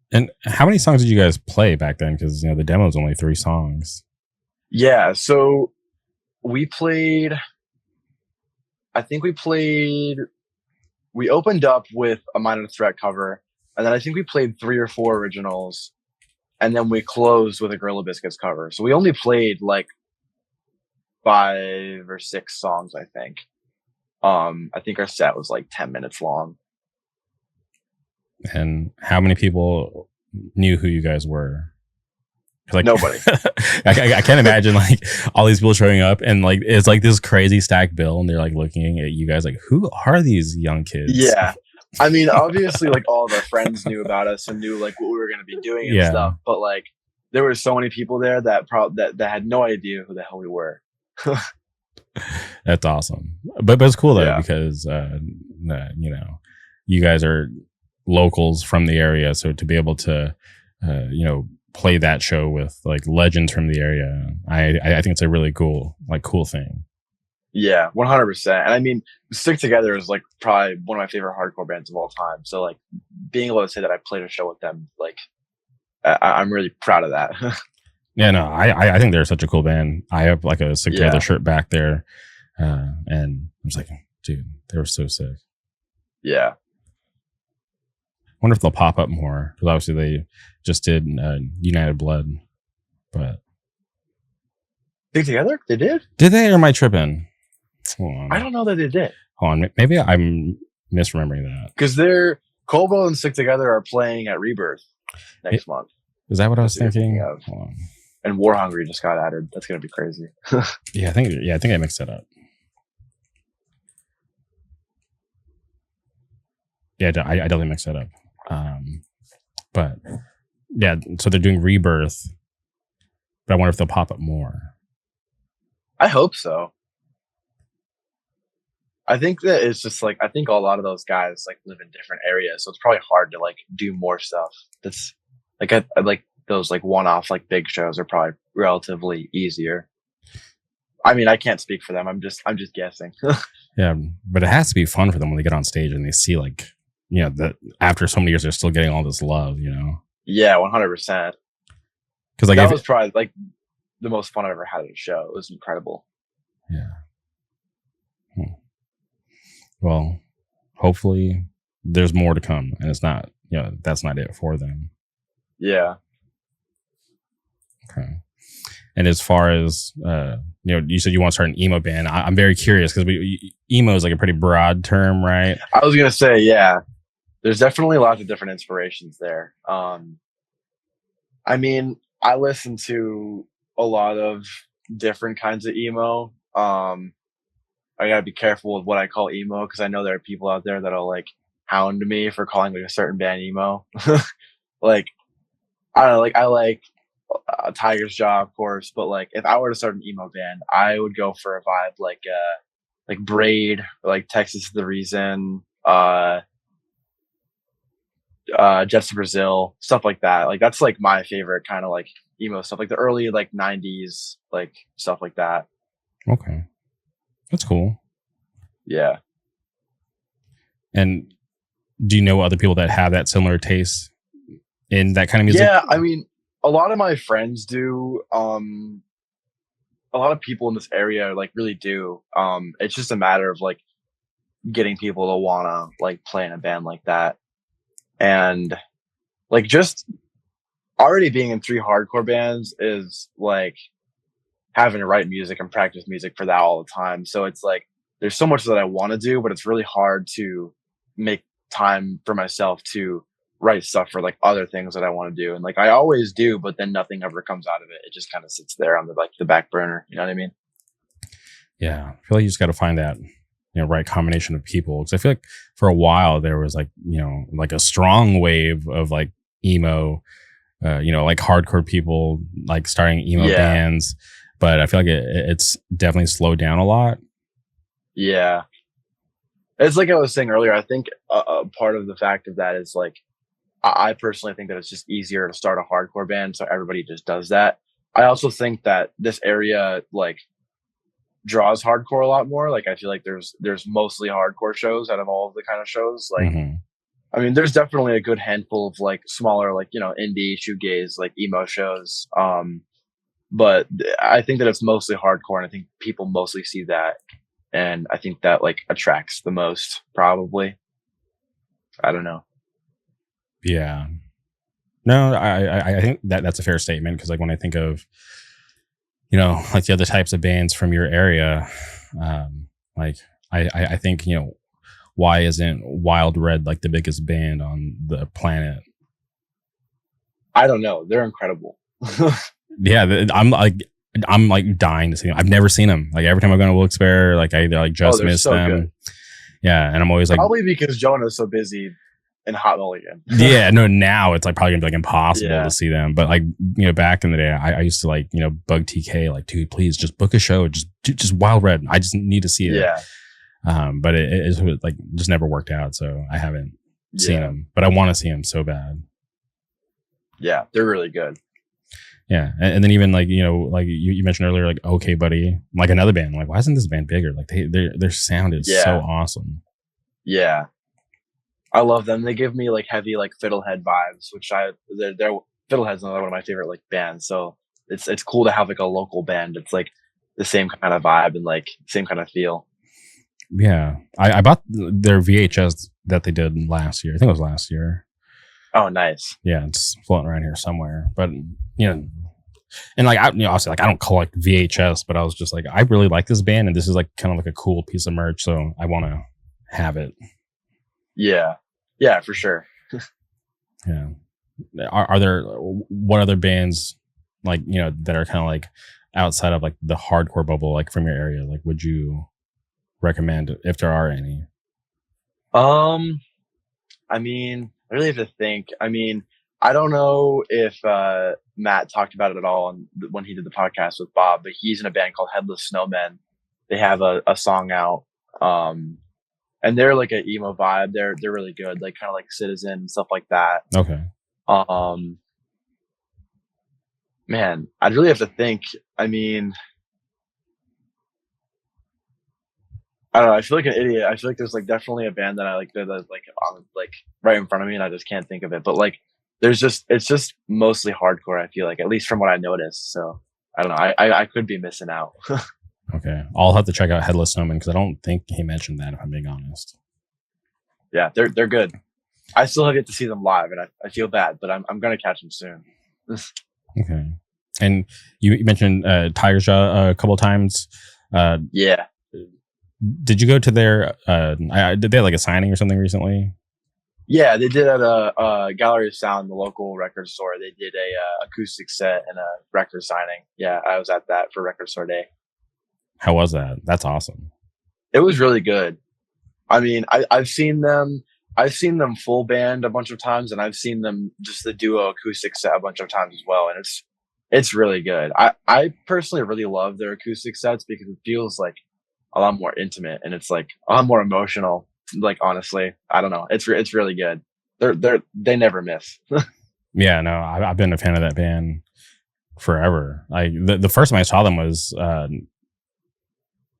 And how many songs did you guys play back then? Because the demo is only 3 songs. Yeah, so we played. I think we opened up with a Minor Threat cover, and then I think we played 3 or 4 originals, and then we closed with a Gorilla Biscuits cover. So we only played like 5 or 6 songs, I think. I think our set was like 10 minutes long. And how many people knew who you guys were? Like, nobody. I can't imagine like all these people showing up and like it's like this crazy stacked bill, and they're like looking at you guys like, who are these young kids? Yeah, I mean, obviously, like all of our friends knew about us and knew like what we were going to be doing and stuff. But like, there were so many people there that that had no idea who the hell we were. That's awesome, but it's cool though because you guys are locals from the area, so to be able to play that show with like legends from the area, I think it's a really cool thing. Yeah, 100%. And I mean, Stick Together is like probably one of my favorite hardcore bands of all time. So like being able to say that I played a show with them, like I'm really proud of that. Yeah, no, I think they're such a cool band. I have like a Stick Together shirt back there, and I was like, dude, they were so sick. Yeah. Wonder if they'll pop up more because obviously they just did United Blood, but Stick Together? They did? Did they, or am I tripping? Hold on. I don't know that they did. Hold on, maybe I'm misremembering that. Because they're Colbo and Stick Together are playing at Rebirth next month. Is that what I was thinking? Hold on. And War Hungry just got added. That's gonna be crazy. I think I mixed it up. Yeah, I definitely mixed that up. But yeah, so they're doing Rebirth, but I wonder if they'll pop up more. I hope so. I think that it's just like, I think a lot of those guys like live in different areas, so it's probably hard to like do more stuff. That's like, I like those like one-off like big shows are probably relatively easier. I mean, I can't speak for them. I'm just guessing. Yeah, but it has to be fun for them when they get on stage and they see like, that after so many years they're still getting all this love. Yeah, 100%. Because like that was probably like the most fun I've ever had at a show. It was incredible. Yeah. Well, hopefully there's more to come, and it's not, that's not it for them. Yeah. Okay. And as far as, you said you want to start an emo band. I'm very curious because emo is like a pretty broad term, right? I was going to say, yeah, there's definitely lots of different inspirations there. I mean, I listen to a lot of different kinds of emo. I gotta be careful with what I call emo because I know there are people out there that'll like hound me for calling like a certain band emo. Like, I don't know, like I like Tiger's Jaw, of course, but like if I were to start an emo band, I would go for a vibe like Braid, or like Texas is the Reason, Jets to Brazil, stuff like that. Like that's like my favorite kind of like emo stuff, like the early like 90s like stuff like that. Okay. That's cool. Yeah. And do you know other people that have that similar taste in that kind of music? Yeah, I mean, a lot of my friends do. A lot of people in this area like really do. It's just a matter of like getting people to wanna like play in a band like that. And like just already being in 3 hardcore bands is like having to write music and practice music for that all the time. So it's like there's so much that I want to do, but it's really hard to make time for myself to write stuff for like other things that I want to do. And like I always do, but then nothing ever comes out of it. It just kind of sits there on the like the back burner. You know what I mean? Yeah, I feel like you just got to find that right combination of people. Because I feel like for a while there was like like a strong wave of like emo, like hardcore people like starting emo bands. But I feel like it's definitely slowed down a lot. Yeah. It's like I was saying earlier, I think a part of the fact of that is like, I personally think that it's just easier to start a hardcore band. So everybody just does that. I also think that this area like draws hardcore a lot more. Like I feel like there's mostly hardcore shows out of all of the kind of shows. Like, I mean, there's definitely a good handful of like smaller, like, indie shoegaze, like emo shows. But I think that it's mostly hardcore, and I think people mostly see that, and I think that like attracts the most, probably. I don't know. Yeah. No, I think that's a fair statement, because like when I think of like the other types of bands from your area, like I think why isn't Wild Red like the biggest band on the planet? I don't know. They're incredible. Yeah, I'm like dying to see them. I've never seen them. Like every time I go to Wilkes-Barre, like I like just miss them. Good. Yeah, and I'm always like, probably because Jonah's so busy in Hot Mulligan. Yeah, no, now it's like probably gonna be like impossible to see them. But like back in the day, I used to like bug TK like, dude, please just book a show, just Wild Red. I just need to see it. Yeah. But it like just never worked out, so I haven't seen them. But I want to see them so bad. Yeah, they're really good. Yeah, and then even like like you mentioned earlier, like Okay Buddy, like another band. I'm like, why isn't this band bigger? Like their sound is so awesome. Yeah, I love them. They give me like heavy like Fiddlehead vibes, which they're Fiddlehead's another one of my favorite like bands. So it's cool to have like a local band. It's like the same kind of vibe and like same kind of feel. Yeah, I bought their VHS that they did last year. I think it was last year. Oh, nice. Yeah, it's floating around here somewhere. But and like obviously like I don't collect VHS, but I was just like, I really like this band, and this is like kind of like a cool piece of merch, so I want to have it. Yeah, for sure. Yeah. Are there what other bands like that are kind of like outside of like the hardcore bubble, like from your area, like would you recommend if there are any? I mean, I really have to think. I mean, I don't know if Matt talked about it at all when he did the podcast with Bob, but he's in a band called Headless Snowmen. They have a song out, and they're like an emo vibe. They're really good, like kind of like Citizen and stuff like that. Okay. Man, I'd really have to think. I mean, I don't know. I feel like an idiot. I feel like there's like definitely a band that I like that's like on like right in front of me, and I just can't think of it. But like, it's just mostly hardcore. I feel like, at least from what I noticed. So I don't know. I could be missing out. Okay, I'll have to check out Headless Snowman, because I don't think he mentioned that, if I'm being honest. Yeah, they're good. I still have yet to see them live, and I feel bad, but I'm gonna catch them soon. Okay, and you mentioned Tiger Jaw a couple of times. Yeah. Did you go to their? Did they have like a signing or something recently? Yeah, they did at a Gallery of Sound, the local record store. They did a acoustic set and a record signing. Yeah, I was at that for Record Store Day. How was that? That's awesome. It was really good. I mean, I've seen them full band a bunch of times, and I've seen them just the duo acoustic set a bunch of times as well. And it's really good. I personally really love their acoustic sets because it feels like a lot more intimate, and it's like a lot more emotional. Like, honestly, I don't know. It's really good. They never miss. Yeah, no, I've been a fan of that band forever. Like the first time I saw them was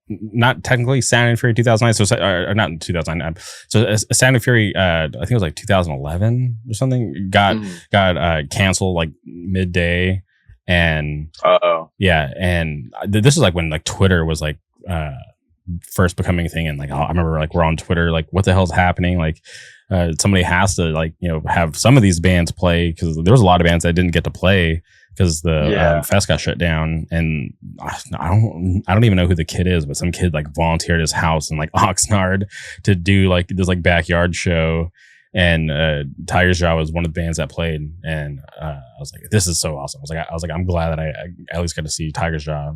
not technically Sound and Fury 2009, so or not in 2009. So Sound and Fury, I think it was like 2011 or something. Got canceled like midday, and yeah, and this is like when like Twitter was like first becoming a thing, and like I remember like we're on Twitter like what the hell's happening, like somebody has to like have some of these bands play, because there was a lot of bands that didn't get to play because the fest got shut down. And I don't even know who the kid is, but some kid like volunteered his house in like Oxnard to do like this like backyard show, and Tiger's Jaw was one of the bands that played, and I was like, this is so awesome. I was like I'm glad that I at least got to see Tiger's Jaw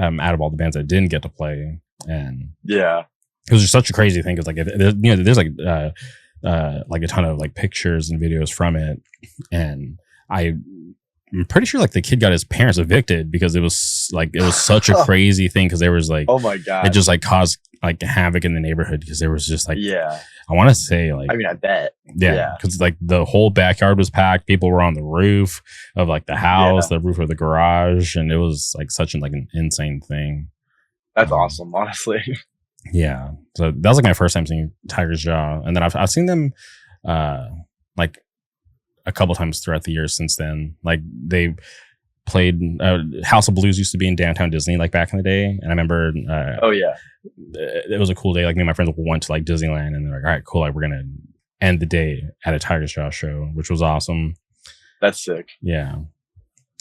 out of all the bands that didn't get to play. And it was just such a crazy thing, because like there's like a ton of like pictures and videos from it, and I'm pretty sure like the kid got his parents evicted because it was such a crazy thing, because there was like, oh my god, it just like caused like havoc in the neighborhood, because there was just like, I want to say like, I mean, I bet, because like the whole backyard was packed, people were on the roof of like the house, the roof of the garage, and it was like such an insane thing. That's awesome, honestly. Yeah, so that was like my first time seeing Tiger's Jaw, and then I've seen them like a couple times throughout the years since then. Like they played House of Blues used to be in downtown Disney like back in the day, and I remember it was a cool day. Like me and my friends went to like Disneyland, and they're like, all right, cool, like we're gonna end the day at a Tiger's Jaw show, which was awesome. That's sick. Yeah,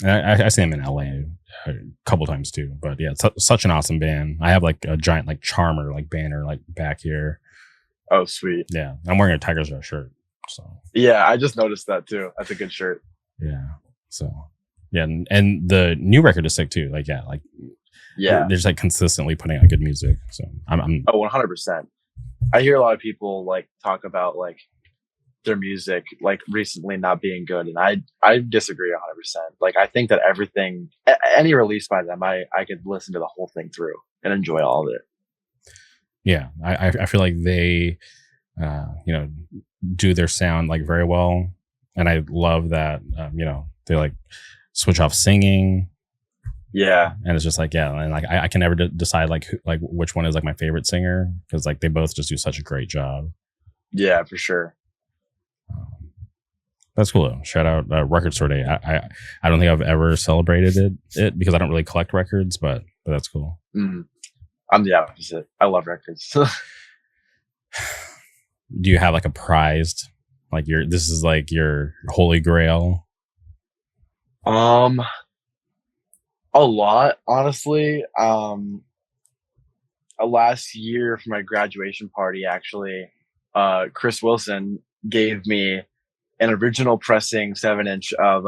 and I see them in LA a couple times too, but yeah, it's such an awesome band. I have like a giant like Charmer like banner like back here. Oh sweet. Yeah, I'm wearing a Tiger's Jaw shirt. So yeah, I just noticed that too. That's a good shirt. Yeah. So yeah, and the new record is sick too. Like they're just like consistently putting out good music. So I'm 100%. I hear a lot of people like talk about like their music like recently not being good, and I disagree 100%. Like I think that any release by them, I could listen to the whole thing through and enjoy all of it. Yeah, I feel like they do their sound like very well, and I love that they like switch off singing, and it's just like and like I can never decide like which one is like my favorite singer, because like they both just do such a great job. Yeah, for sure. That's cool though. Shout out Record Store Day. I don't think I've ever celebrated it because I don't really collect records, but that's cool. I'm the opposite. I love records. Do you have like a prized, like this is like your holy grail? A lot, honestly. Last year for my graduation party, actually, Chris Wilson gave me an original pressing 7-inch of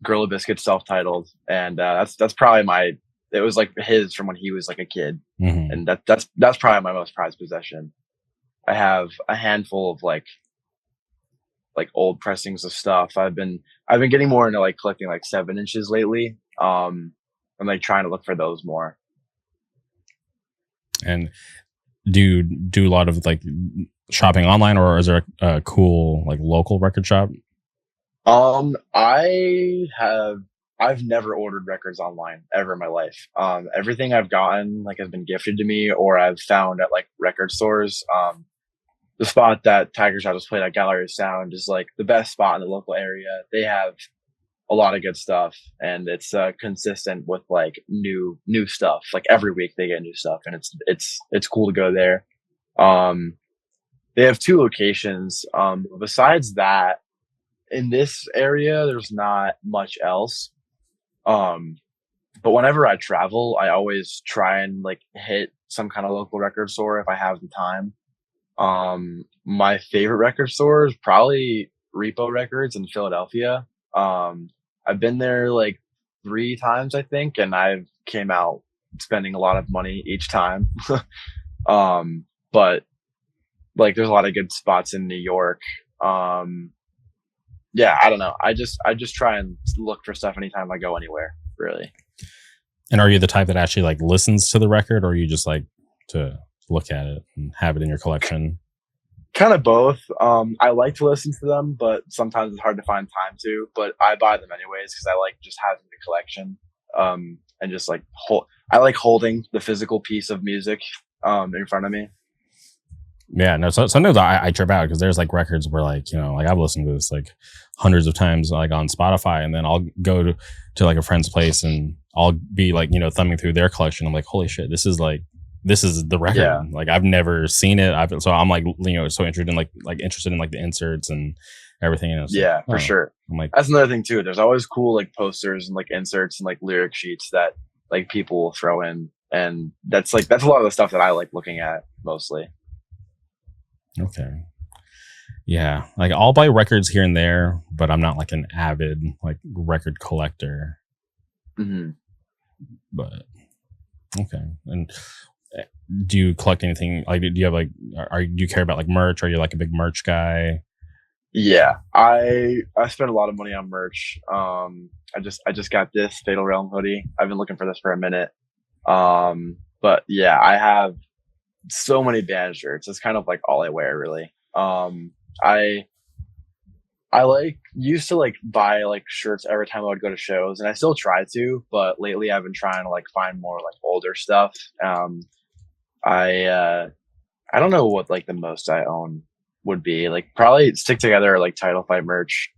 Gorilla Biscuit self-titled, and that's probably it was like his from when he was like a kid, and that's probably my most prized possession. I have a handful of like old pressings of stuff. I've been getting more into like collecting like 7-inches lately. I'm like trying to look for those more. And do you do a lot of like shopping online, or is there a cool like local record shop? I've never ordered records online ever in my life. Everything I've gotten like has been gifted to me, or I've found at like record stores. The spot that Tiger's Jaw just played at Gallery of Sound is like the best spot in the local area. They have a lot of good stuff, and it's consistent with like new stuff. Like every week they get new stuff, and it's cool to go there. They have 2 locations. Besides that, in this area, there's not much else. But whenever I travel, I always try and like hit some kind of local record store if I have the time. My favorite record store is probably Repo Records in Philadelphia. I've been there like 3 times, I think, and I've came out spending a lot of money each time. But like there's a lot of good spots in New York. I don't know. I just try and look for stuff anytime I go anywhere, really. And are you the type that actually like listens to the record, or you just like to look at it and have it in your collection? Kind of both. I like to listen to them, but sometimes it's hard to find time to. But I buy them anyways because I like just having the collection. and just like I like holding the physical piece of music in front of me. Yeah, no. So sometimes I trip out because there's like records where like like I've listened to this like hundreds of times like on Spotify, and then I'll go to like a friend's place and I'll be like thumbing through their collection. I'm like, holy shit, this is the record. Yeah. Like I've never seen it. So I'm like so interested in like the inserts and everything. Yeah, for sure. I'm like, that's another thing too. There's always cool like posters and like inserts and like lyric sheets that like people will throw in, and that's a lot of the stuff that I like looking at mostly. Okay. Yeah. Like I'll buy records here and there, but I'm not like an avid like record collector. Mm-hmm. But okay. And do you collect anything? Like, do you have like, do you care about like merch? Are you like a big merch guy? Yeah, I spend a lot of money on merch. I just got this Fatal Realm hoodie. I've been looking for this for a minute. But yeah, I have so many band shirts. It's kind of like all I wear, really. I like used to like buy like shirts every time I would go to shows, and I still try to, but lately I've been trying to like find more like older stuff. I don't know what like the most I own would be. Like probably Stick Together or like Title Fight merch.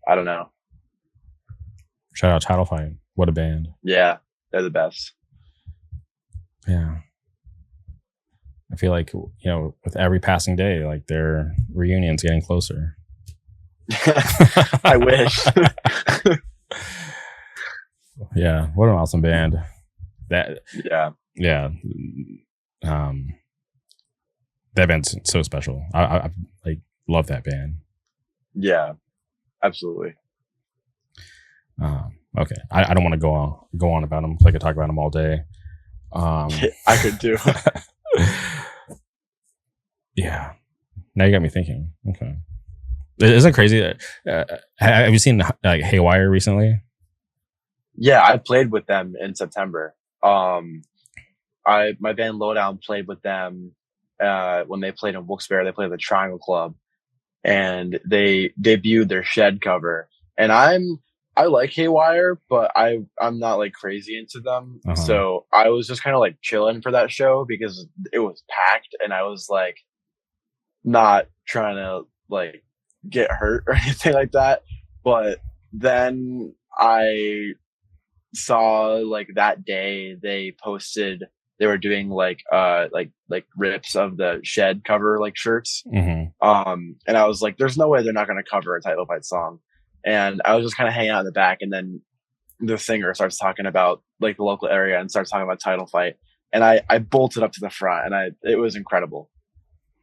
I don't know. Shout out Title Fight. What a band. Yeah, they're the best. Yeah. I feel like, with every passing day, like their reunion's getting closer. I wish. Yeah. What an awesome band. Yeah. That band's so special. I like love that band. Yeah, absolutely. Okay. I don't want to go on about them. I could talk about them all day. I could too. Yeah. Now you got me thinking. Okay. Isn't it crazy? Have you seen like Haywire recently? Yeah, I played with them in September. My band Lowdown played with them when they played in Wilkes-Barre. They played at the Triangle Club, and they debuted their Shed cover. And I like Haywire, but I'm not like crazy into them. Uh-huh. So I was just kind of like chilling for that show because it was packed, and I was like not trying to like get hurt or anything like that. But then I saw like that day they posted they were doing like rips of the Shed cover like shirts. Mm-hmm. And I was like, there's no way they're not going to cover a Title Fight song. And I was just kind of hanging out in the back, and then the singer starts talking about like the local area and starts talking about Title Fight, and I bolted up to the front, and it was incredible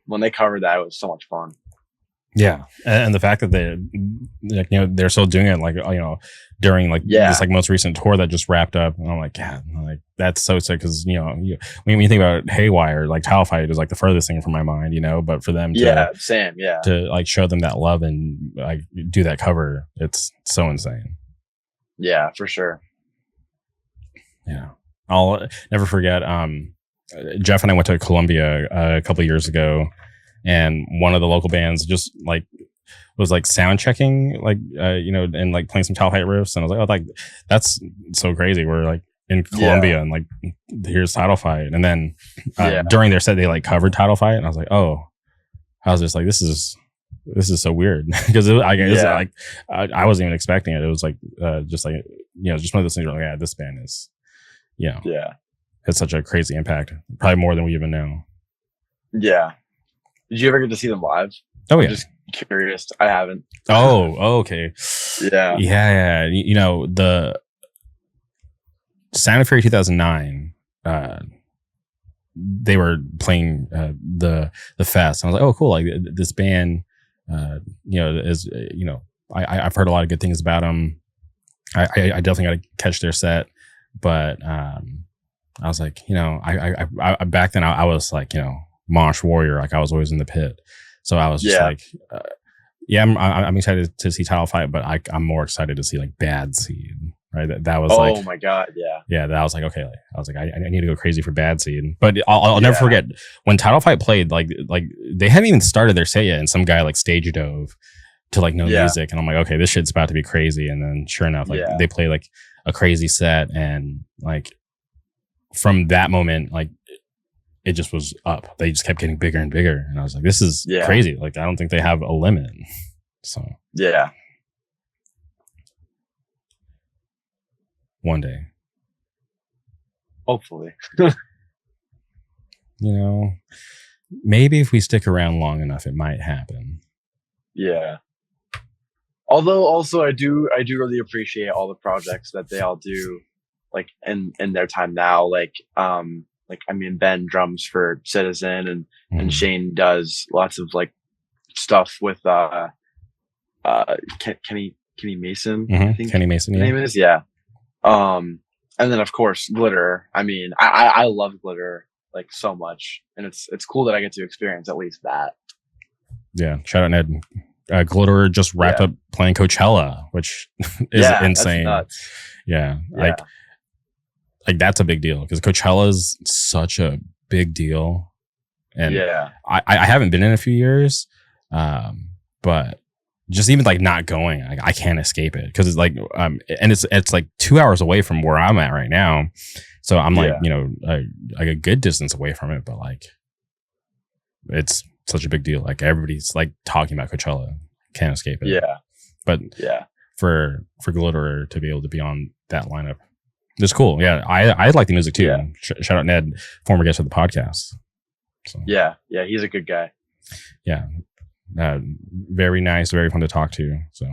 when they covered that. It was so much fun. Yeah, and the fact that they're still doing it like during like this like most recent tour that just wrapped up, and I'm like, God, like that's so sick because when you think about Haywire, like Title Fight is like the furthest thing from my mind, but for them to like show them that love and like do that cover, it's so insane. Yeah, for sure. Yeah, I'll never forget. Jeff and I went to Columbia a couple of years ago. And one of the local bands just like was like sound checking, like and like playing some Title Fight riffs, and I was like, oh, like that's so crazy. We're like in Columbia, and like here's Title Fight, and then during their set they like covered Title Fight, and I was like, oh, I was just like, this is so weird because I wasn't even expecting it. It was like just like just one of those things where like, this band is has such a crazy impact, probably more than we even know. Yeah. Did you ever get to see them live? Oh, yeah. I'm just curious. I haven't. Oh, okay. Yeah. Yeah. The Sound of Fury 2009, they were playing the fest. And I was like, oh, cool. Like this band, is, I've heard a lot of good things about them. I definitely got to catch their set. But I was like, I back then I was like, Mosh Warrior, like I was always in the pit, so I was just like, I'm excited to see Title Fight, but I'm more excited to see like Bad Seed, right? That was like, oh my god, that was like, okay, I was like, I need to go crazy for Bad Seed, but I'll never forget when Title Fight played, like they hadn't even started their set yet, and some guy like stage dove to like no music, and I'm like, okay, this shit's about to be crazy, and then sure enough, like they play like a crazy set, and like from that moment, like it just was up. They just kept getting bigger and bigger, and I was like, this is crazy. Like I don't think they have a limit. So yeah, one day, hopefully. You know, maybe if we stick around long enough, it might happen. Yeah. Although also I do really appreciate all the projects that they all do, like in their time now. Like I mean, Ben drums for Citizen, and Shane does lots of like stuff with Kenny Mason. I think Kenny Mason, his name is, yeah. And then of course Glitter. I mean, I love Glitter like so much, and it's cool that I get to experience at least that. Yeah, shout out Ned. Glitter just wrapped up playing Coachella, which is insane. That's nuts. Yeah, like that's a big deal because Coachella is such a big deal, and I haven't been in a few years, but just even like not going, I can't escape it because it's like and it's like 2 hours away from where I'm at right now, so I'm like like a good distance away from it, but like it's such a big deal. Like everybody's like talking about Coachella, can't escape it. Yeah, but for Glitter to be able to be on that lineup, it's cool. Yeah, I like the music too. Yeah. Shout out Ned, former guest of the podcast. So yeah, he's a good guy. Yeah, very nice, very fun to talk to. So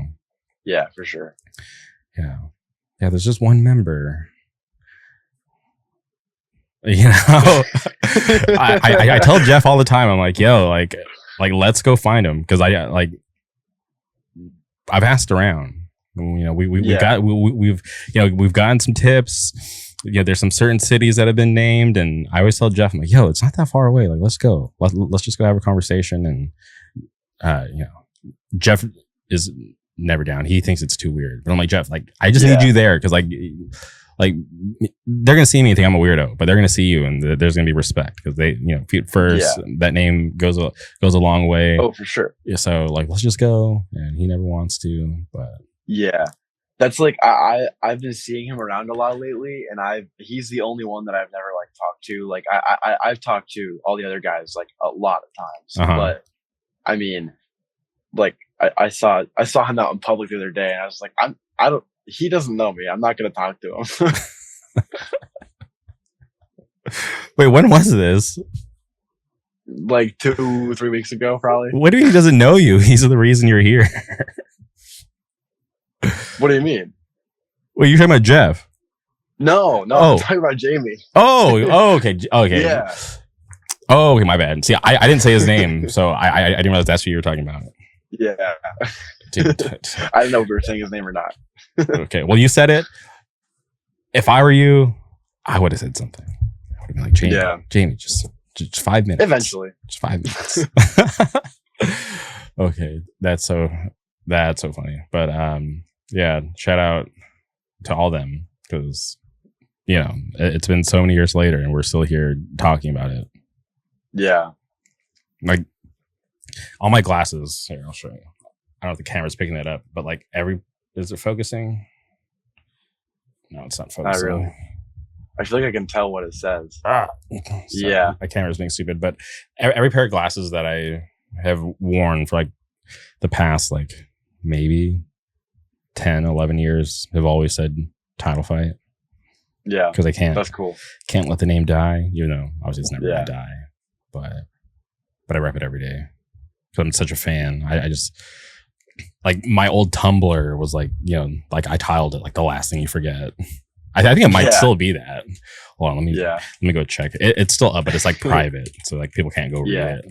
yeah, for sure. Yeah. There's just one member. You know, I tell Jeff all the time. I'm like, yo, like let's go find him because I've asked around. You know, we've gotten some tips. You know, there's some certain cities that have been named, and I always tell Jeff, I'm like, yo, it's not that far away. Like, let's go. Let's just go have a conversation. And you know, Jeff is never down. He thinks it's too weird, but I'm like, Jeff, like I just need you there because like they're gonna see me and think I'm a weirdo, but they're gonna see you and there's gonna be respect because they, you know, feet first. That name goes a long way. Oh, for sure. Yeah, so like let's just go, and he never wants to, but that's like I've been seeing him around a lot lately, and he's the only one that I've never like talked to. Like I've talked to all the other guys like a lot of times, but I mean, like I saw him out in public the other day, and I was like, he doesn't know me. I'm not going to talk to him. Wait, when was this? Like 2-3 weeks ago, probably. What do you mean he doesn't know you? He's the reason you're here. What do you mean? Wait, you're talking about Jeff? No, I'm talking about Jamie. Okay. Yeah. Oh, okay, my bad. See, I didn't say his name, so I didn't realize that's who you were talking about. Yeah. Dude, I don't know if we were saying his name or not. Okay, well, you said it. If I were you, I would have said something. I would have been like, Jamie, just 5 minutes. Eventually. Just 5 minutes. Okay, that's so funny. But yeah, shout out to all them because, you know, it's been so many years later and we're still here talking about it. Yeah. Like, all my glasses, here, I'll show you. I don't know if the camera's picking that up, but like is it focusing? No, it's not focusing. Not really. I feel like I can tell what it says. Yeah. My camera's being stupid, but every pair of glasses that I have worn for like the past, like maybe 10, 11 years have always said title fight. Yeah. Because I That's cool. Can't let the name die, you know, obviously it's never going to die, but I rep it every day. Because I'm such a fan. I just, like, my old Tumblr was like, you know, like I tiled it like the last thing you forget. I think it might still be that. Hold on, let me go check. It's still up, but it's like private, so like people can't go read it.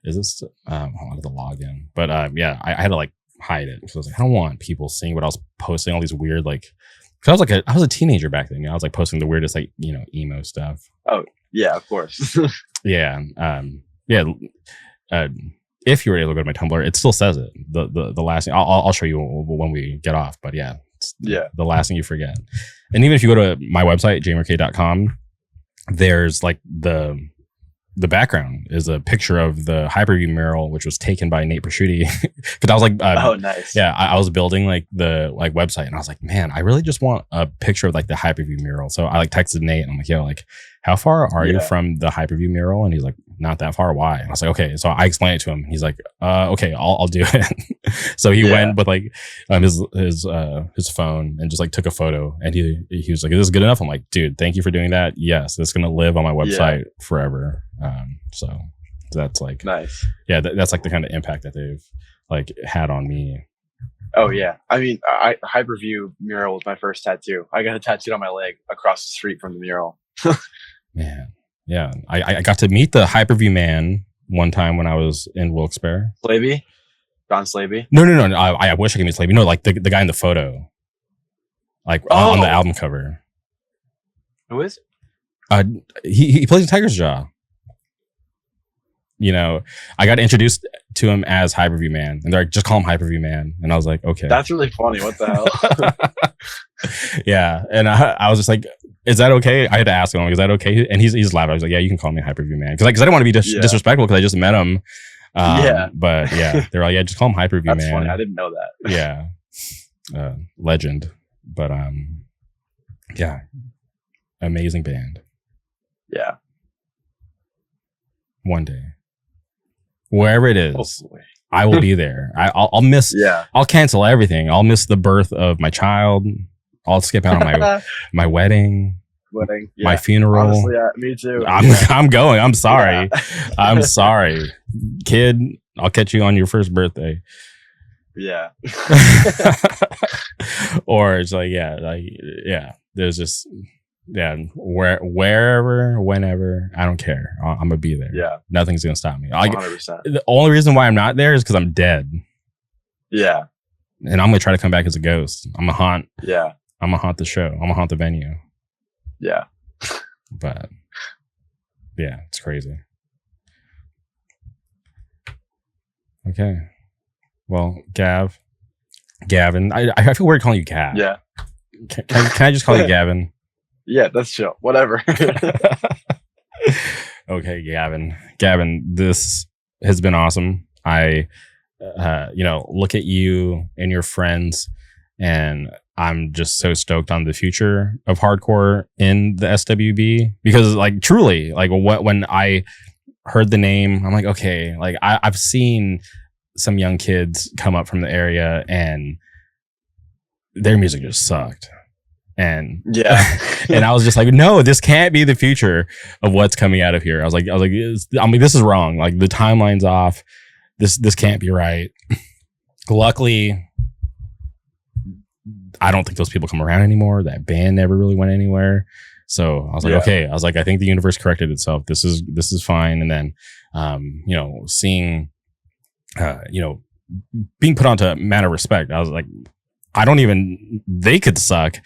Is this? Hold on, the login. But yeah, I had to like hide it because I was like, I don't want people seeing what I was posting. All these weird like, because I was a teenager back then. You know, I was like posting the weirdest like, you know, emo stuff. Oh yeah, of course. Yeah. If you were able to go to my Tumblr, it still says it. The last thing I'll show you when we get off. But yeah, it's the last thing you forget. And even if you go to my website, jmrk.com, there's like the background is a picture of the Hyperview mural, which was taken by Nate Prosciutti. Because I was like, oh, nice. Yeah, I was building like the like website, and I was like, man, I really just want a picture of like the Hyperview mural. So I like texted Nate, and I'm like, yo, like, how far are you from the Hyperview mural? And he's like, not that far. Why? And I was like, okay. So I explained it to him. He's like, okay, I'll do it. So he went with like his phone and just like took a photo, and he was like, is this good enough? I'm like, dude, thank you for doing that. Yes, it's gonna live on my website forever. So that's like nice. Yeah, that's like the kind of impact that they've like had on me. Oh yeah, I mean, Hyperview mural was my first tattoo. I got it tattooed on my leg across the street from the mural. Man, yeah, I got to meet the Hyperview man one time when I was in Wilkes-Barre. Slavey, John Slavey. No. I wish I could meet Slavey. No, like the guy in the photo, like on the album cover. Who is? He plays in Tiger's Jaw. You know, I got introduced to him as Hyperview Man, and they're like, just call him Hyperview Man. And I was like, okay. That's really funny. What the hell? Yeah. And I was just like, is that okay? I had to ask him, is that okay? And he's laughing. I was like, yeah, you can call me Hyperview Man. Because I didn't want to be disrespectful because I just met him. But yeah, they're like, yeah, just call him Hyperview Man. That's funny. I didn't know that. Yeah. Legend. But yeah. Amazing band. Yeah. One day. Wherever it is, hopefully. I will be there. I'll miss. Yeah. I'll cancel everything. I'll miss the birth of my child. I'll skip out on my wedding. My funeral. Honestly, me too. I'm going. I'm sorry. I'm sorry, kid. I'll catch you on your first birthday. Yeah. Or it's like there's just. Yeah, wherever, whenever, I don't care. I'm gonna be there. Yeah, nothing's gonna stop me. 100%. The only reason why I'm not there is because I'm dead. Yeah, and I'm gonna try to come back as a ghost. I'm gonna haunt. Yeah, I'm gonna haunt the show. I'm gonna haunt the venue. Yeah, but yeah, it's crazy. Okay, well, Gavin. I feel weird calling you Gav. Yeah, can I just call you Gavin? Yeah, that's chill. Whatever. Okay, Gavin, this has been awesome. I, look at you and your friends, and I'm just so stoked on the future of hardcore in the SWB because, like, truly, like, when I heard the name, I'm like, okay, like, I've seen some young kids come up from the area, and their music just sucked. And and I was just like, no, this can't be the future of what's coming out of here. I was like, this is wrong. Like, the timeline's off. This can't be right. Luckily, I don't think those people come around anymore. That band never really went anywhere. So I was like, okay. I was like, I think the universe corrected itself. This is fine. And then, seeing, being put onto Matter of Respect, I was like, they could suck,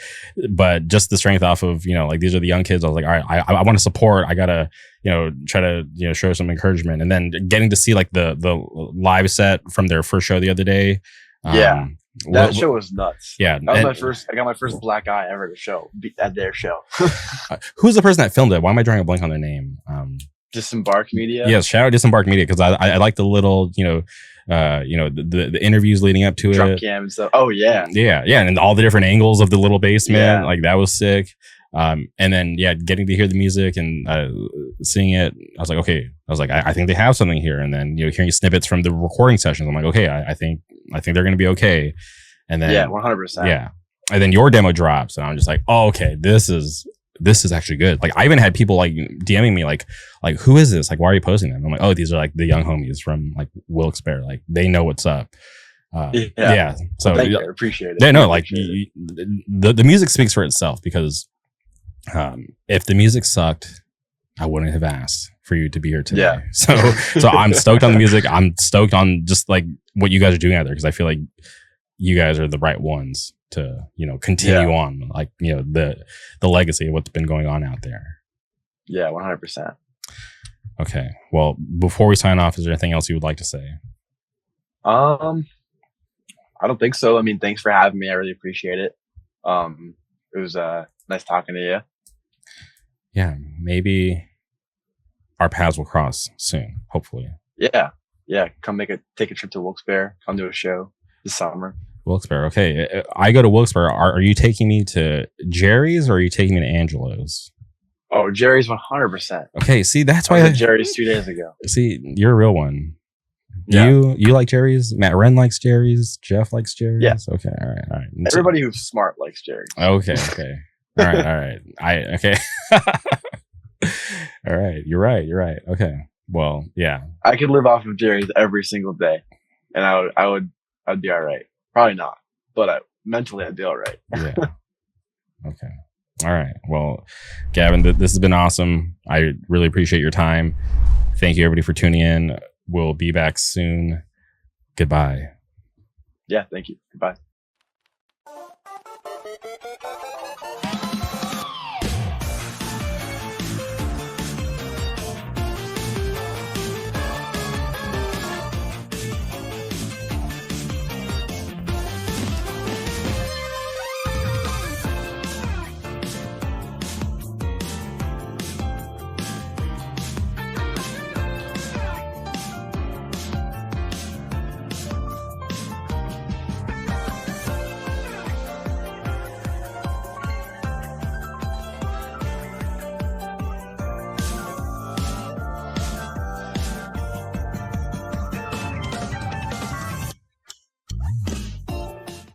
but just the strength off of, like, these are the young kids. I was like, all right, I want to support. I gotta, try to, show some encouragement. And then getting to see like the live set from their first show the other day. That show was nuts. Yeah. That was I got my first black eye ever at their show. Who's the person that filmed it? Why am I drawing a blank on their name? Disembark Media. Yes, shout out Disembark Media, because I like the little, the interviews leading up to Drum it. Cam and stuff. Oh yeah, and all the different angles of the little basement, like, that was sick. And then getting to hear the music and seeing it, I was like, okay. I was like, I think they have something here. And then hearing snippets from the recording sessions, I'm like, okay, I think they're going to be okay. And then 100%. Yeah, and then your demo drops, and I'm just like, oh, okay, this is actually good. Like, I even had people like DMing me like who is this? Like, why are you posting them? I'm like, oh, these are like the young homies from like Wilkes-Barre. Like, they know what's up. So thank you. I appreciate it. Yeah, no, like, the music speaks for itself, because if the music sucked, I wouldn't have asked for you to be here today. Yeah. So I'm stoked on the music. I'm stoked on just like what you guys are doing out there, because I feel like you guys are the right ones to continue on, like, the legacy of what's been going on out there. Yeah, 100%. Okay, well, before we sign off, is there anything else you would like to say? I don't think so. I mean, thanks for having me. I really appreciate it. It was nice talking to you. Yeah, maybe our paths will cross soon, hopefully. Yeah. Come take a trip to Wilkes-Barre. Come to a show this summer. Wilkes-Barre. Okay. I go to Wilkes-Barre. Are you taking me to Jerry's or are you taking me to Angelo's? Oh, Jerry's 100%. Okay. See, that's I why was at Jerry's 2 days ago. See, you're a real one. Yeah. You like Jerry's? Matt Wren likes Jerry's. Jeff likes Jerry's. Yeah. Okay. All right. Everybody who's smart likes Jerry's. Okay. All right. Okay. All right. You're right. Okay. Well, yeah. I could live off of Jerry's every single day, and I'd be all right. Probably not, but mentally I'd be all right. Yeah. Okay. All right. Well, Gavin, this has been awesome. I really appreciate your time. Thank you, everybody, for tuning in. We'll be back soon. Goodbye. Yeah. Thank you. Goodbye.